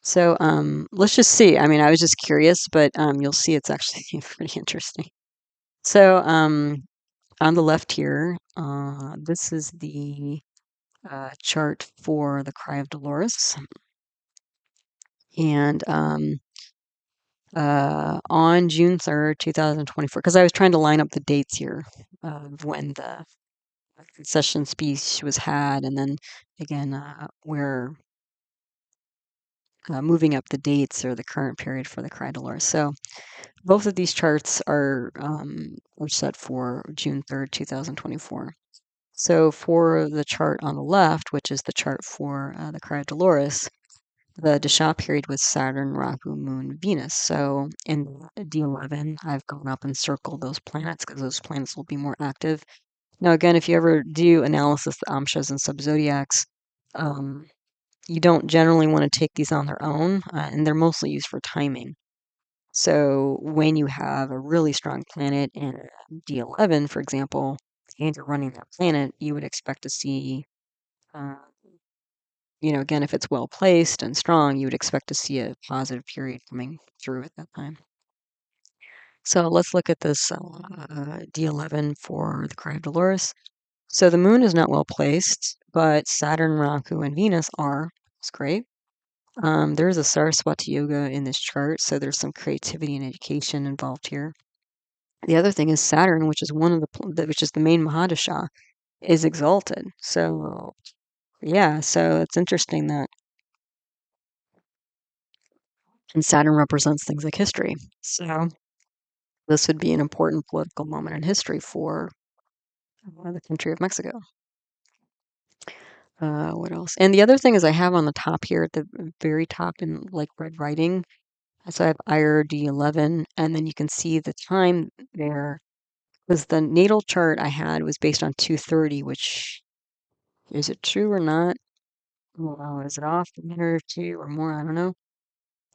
So let's just see. I mean, I was just curious, but you'll see it's actually pretty interesting. So on the left here, this is the chart for the Cry of Dolores. And on June 3rd, 2024, because I was trying to line up the dates here of when the concession speech was had, and then again, we're moving up the dates or the current period for the Cry Dolores. So both of these charts are set for June 3rd, 2024. So for the chart on the left, which is the chart for the Cry of Dolores, the Dasha period was Saturn, Rahu, Moon, Venus. So in D11, I've gone up and circled those planets because those planets will be more active. Now, again, if you ever do analysis of amshas and subzodiacs, um, you don't generally want to take these on their own, and they're mostly used for timing. So when you have a really strong planet in D11, for example, and you're running that planet, you would expect to see uh, again, if it's well placed and strong, you would expect to see a positive period coming through at that time. So let's look at this D11 for the Cry of Dolores. So the moon is not well placed, but Saturn, Rahu, and Venus are. It's great. There's a Saraswati Yoga in this chart, so there's some creativity and education involved here. The other thing is Saturn, which is which is the main Mahadasha, is exalted. So yeah, so it's interesting that. And Saturn represents things like history. So this would be an important political moment in history for the country of Mexico. What else? And the other thing is I have on the top here at the very top in like red writing. So I have IRD11, and then you can see the time there. Because the natal chart I had was based on 230, which is it true or not? Well, is it off a minute or two or more? I don't know.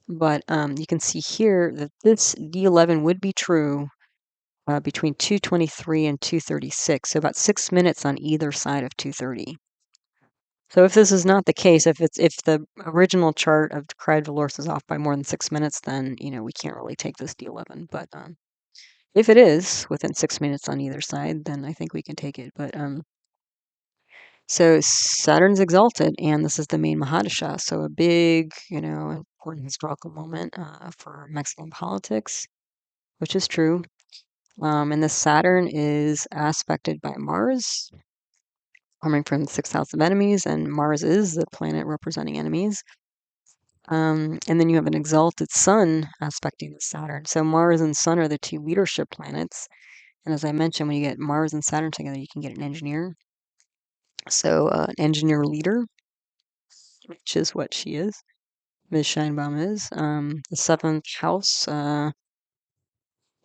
But you can see here that this D11 would be true between 223 and 236, so about 6 minutes on either side of 230. So if this is not the case, if the original chart of Cry Dolores is off by more than 6 minutes, then we can't really take this D11. But if it is within 6 minutes on either side, then I think we can take it. But so Saturn's exalted, and this is the main Mahadasha, so a big important historical moment for Mexican politics, which is true. And the Saturn is aspected by Mars. coming from the sixth house of enemies, and Mars is the planet representing enemies. And then you have an exalted sun aspecting the Saturn. So Mars and Sun are the two leadership planets. And as I mentioned, when you get Mars and Saturn together, you can get an engineer. So an engineer leader, which is what she is. Ms. Scheinbaum is. The seventh house,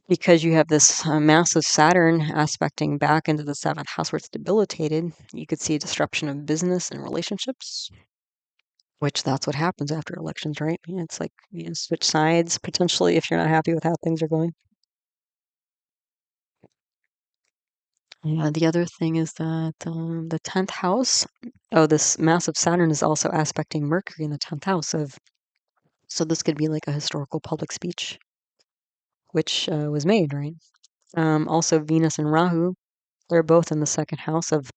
because you have this massive Saturn aspecting back into the seventh house where it's debilitated, you could see a disruption of business and relationships, which that's what happens after elections, right? It's like you switch sides potentially if you're not happy with how things are going. Yeah, the other thing is that the 10th house, oh, this massive Saturn is also aspecting Mercury in the 10th house of, so this could be like a historical public speech, which was made, right? Also, Venus and Rahu, they're both in the second house of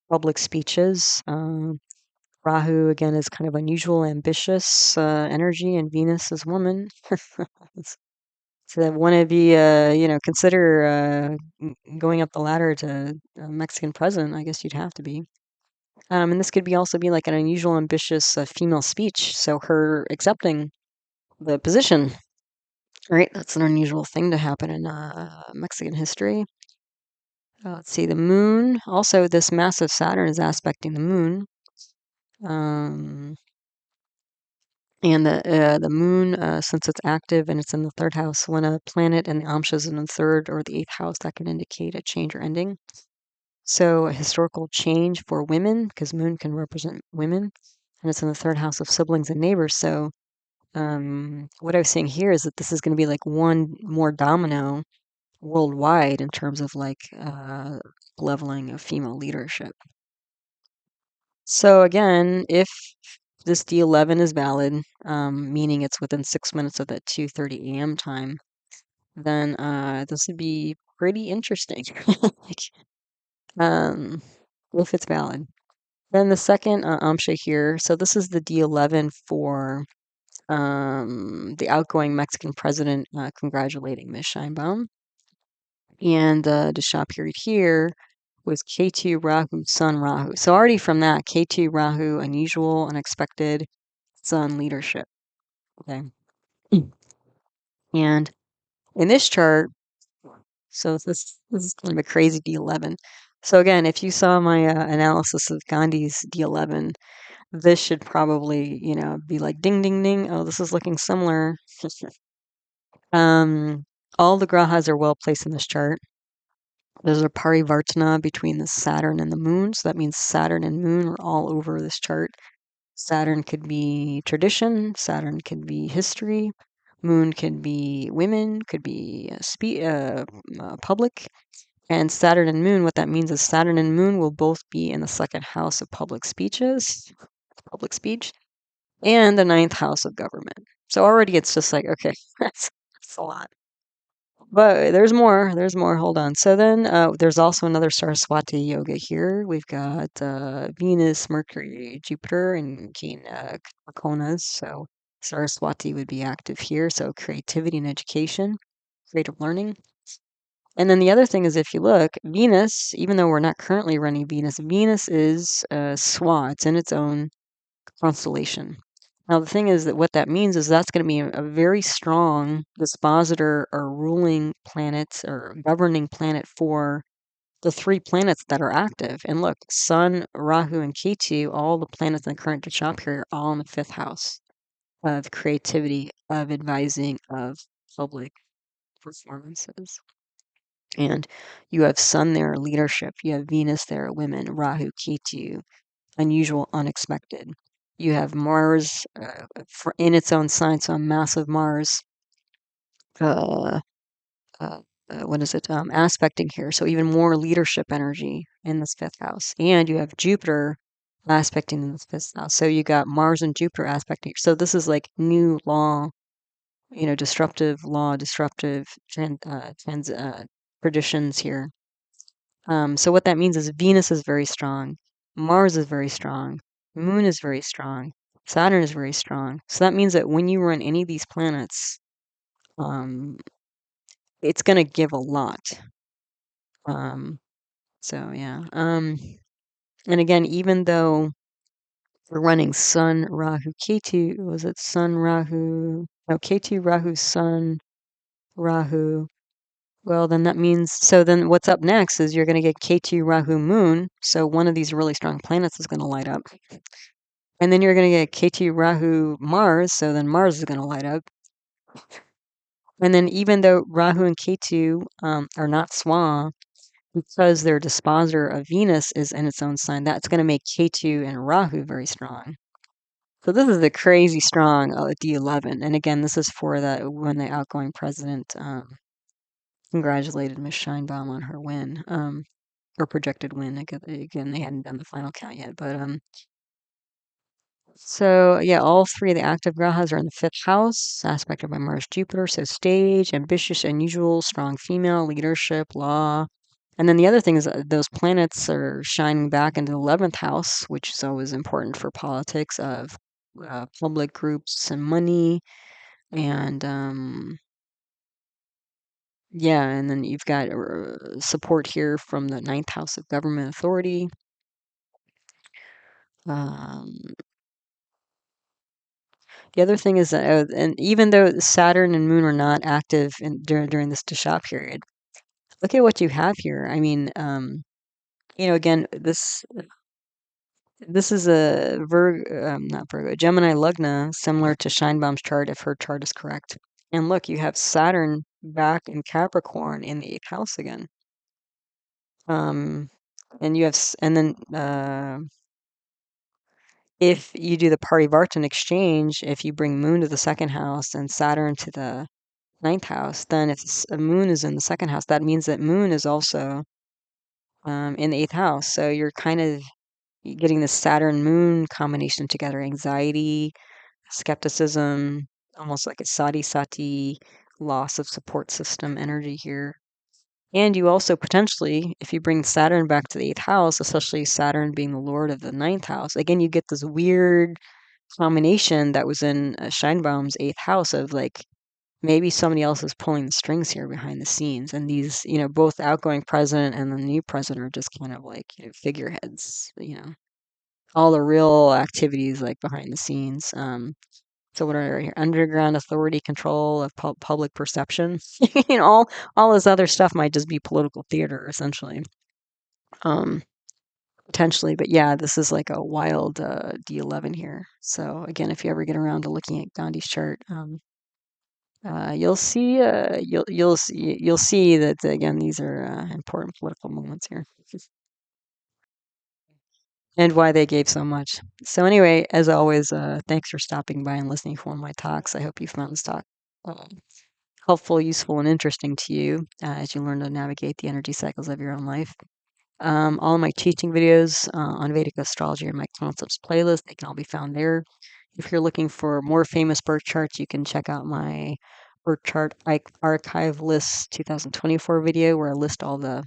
public speeches. Rahu, again, is kind of unusual, ambitious energy, and Venus is woman. So that want to be, consider going up the ladder to Mexican president, I guess you'd have to be. And this could be also be like an unusual, ambitious female speech. So her accepting the position, right? That's an unusual thing to happen in Mexican history. Let's see, the moon. Also, this massive Saturn is aspecting the moon. Um, and the moon, since it's active and it's in the third house, when a planet and the Amsha is in the third or the eighth house, that can indicate a change or ending. So a historical change for women, because moon can represent women, and it's in the third house of siblings and neighbors. So what I was saying here is that this is going to be like one more domino worldwide in terms of like leveling of female leadership. So again, if this D11 is valid, meaning it's within 6 minutes of that 2:30 a.m. time, then this would be pretty interesting. Like, if it's valid. Then the second Amsha here, so this is the D11 for the outgoing Mexican president congratulating Ms. Scheinbaum. And the shop period here was K2 Rahu, Sun Rahu. So already from that, K2 Rahu, unusual, unexpected, Sun leadership. Okay. And in this chart, so this is kind of a crazy D11. So again, if you saw my analysis of Gandhi's D11, this should probably, be like ding, ding, ding. Oh, this is looking similar. All the grahas are well placed in this chart. There's a parivartana between the Saturn and the moon. So that means Saturn and moon are all over this chart. Saturn could be tradition, Saturn could be history, moon could be women, could be public. And Saturn and moon, what that means is Saturn and moon will both be in the second house of public speeches, public speech, and the ninth house of government. So already it's just like, okay, that's a lot. But there's more. There's more. Hold on. So then there's also another Saraswati yoga here. We've got Venus, Mercury, Jupiter, and Konas. So Saraswati would be active here. So creativity and education, creative learning. And then the other thing is, if you look, Venus, even though we're not currently running Venus, Venus is Swa. It's in its own constellation. Now, the thing is that what that means is that's going to be a very strong dispositor or ruling planet or governing planet for the three planets that are active. And look, Sun, Rahu, and Ketu, all the planets in the current Dachau period are all in the fifth house of creativity, of advising, of public performances. And you have Sun there, leadership. You have Venus there, women, Rahu, Ketu, unusual, unexpected. You have Mars in its own sign, so a massive Mars. Uh, what is it? Aspecting here, so even more leadership energy in this fifth house. And you have Jupiter aspecting in this fifth house. So you got Mars and Jupiter aspecting. So this is like new law, disruptive law, disruptive traditions here. So what that means is Venus is very strong, Mars is very strong, Moon is very strong, Saturn is very strong. So that means that when you run any of these planets, um, it's going to give a lot. So yeah. And again, even though we're running Sun, Rahu, Ketu, was it Sun, Rahu? No, Ketu, Rahu, Sun, Rahu. Well, then that means, so then what's up next is you're going to get Ketu, Rahu, Moon. So one of these really strong planets is going to light up. And then you're going to get Ketu, Rahu, Mars. So then Mars is going to light up. And then even though Rahu and Ketu are not Swa, because their dispositor of Venus is in its own sign, that's going to make Ketu and Rahu very strong. So this is a crazy strong D11. And again, this is for when the outgoing president congratulated Miss Sheinbaum on her win, or projected win. Again, they hadn't done the final count yet, but so yeah, all three of the active grahas are in the fifth house, aspected by Mars, Jupiter. So stage, ambitious, unusual, strong female, leadership, law. And then the other thing is those planets are shining back into the 11th house, which is always important for politics of public groups and money. And yeah, and then you've got support here from the 9th house of government authority. Um, the other thing is that, and even though Saturn and Moon are not active during this Dasha period, look at what you have here. I mean, again, this is a not Virgo, Gemini Lagna, similar to Scheinbaum's chart if her chart is correct. And look, you have Saturn back in Capricorn in the 8th house again. And you have, and then if you do the Parivartan exchange, if you bring Moon to the 2nd house and Saturn to the 9th house, then if a Moon is in the 2nd house, that means that Moon is also in the 8th house. So you're kind of getting the Saturn Moon combination together, anxiety, skepticism, almost like a sati sati, loss of support system energy here. And you also potentially, if you bring Saturn back to the 8th house, especially Saturn being the lord of the 9th house, again, you get this weird combination that was in Scheinbaum's 8th house of like maybe somebody else is pulling the strings here behind the scenes. And these, both the outgoing president and the new president are just kind of like, figureheads, all the real activities like behind the scenes. So what are right here? Underground authority control of public perception. All this other stuff might just be political theater, essentially. Potentially, but yeah, this is like a wild D11 here. So again, if you ever get around to looking at Gandhi's chart, you'll see you'll see that again these are important political moments here, and why they gave so much. So anyway, as always, thanks for stopping by and listening to one of my talks. I hope you found this talk uh, helpful, useful, and interesting to you as you learn to navigate the energy cycles of your own life. All of my teaching videos on Vedic Astrology are my concepts playlist. They can all be found there. If you're looking for more famous birth charts, you can check out my birth chart archive list 2024 video where I list all the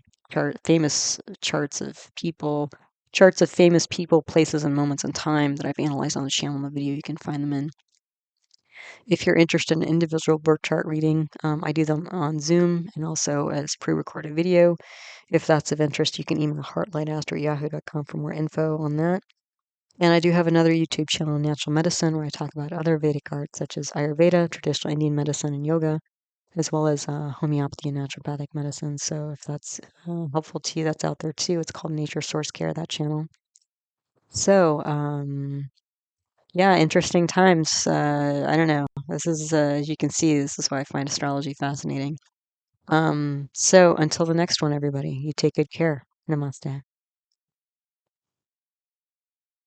famous charts of people, charts of famous people, places, and moments in time that I've analyzed on the channel in the video. You can find them in. If you're interested in individual birth chart reading, I do them on Zoom and also as pre-recorded video. If that's of interest, you can email heartlightask@yahoo.com for more info on that. And I do have another YouTube channel, Natural Medicine, where I talk about other Vedic arts such as Ayurveda, traditional Indian medicine, and yoga, as well as homeopathy and naturopathic medicine. So if that's helpful to you, that's out there too. It's called Nature Source Care, that channel. So, yeah, interesting times. I don't know. This is, as you can see, this is why I find astrology fascinating. So until the next one, everybody, you take good care. Namaste.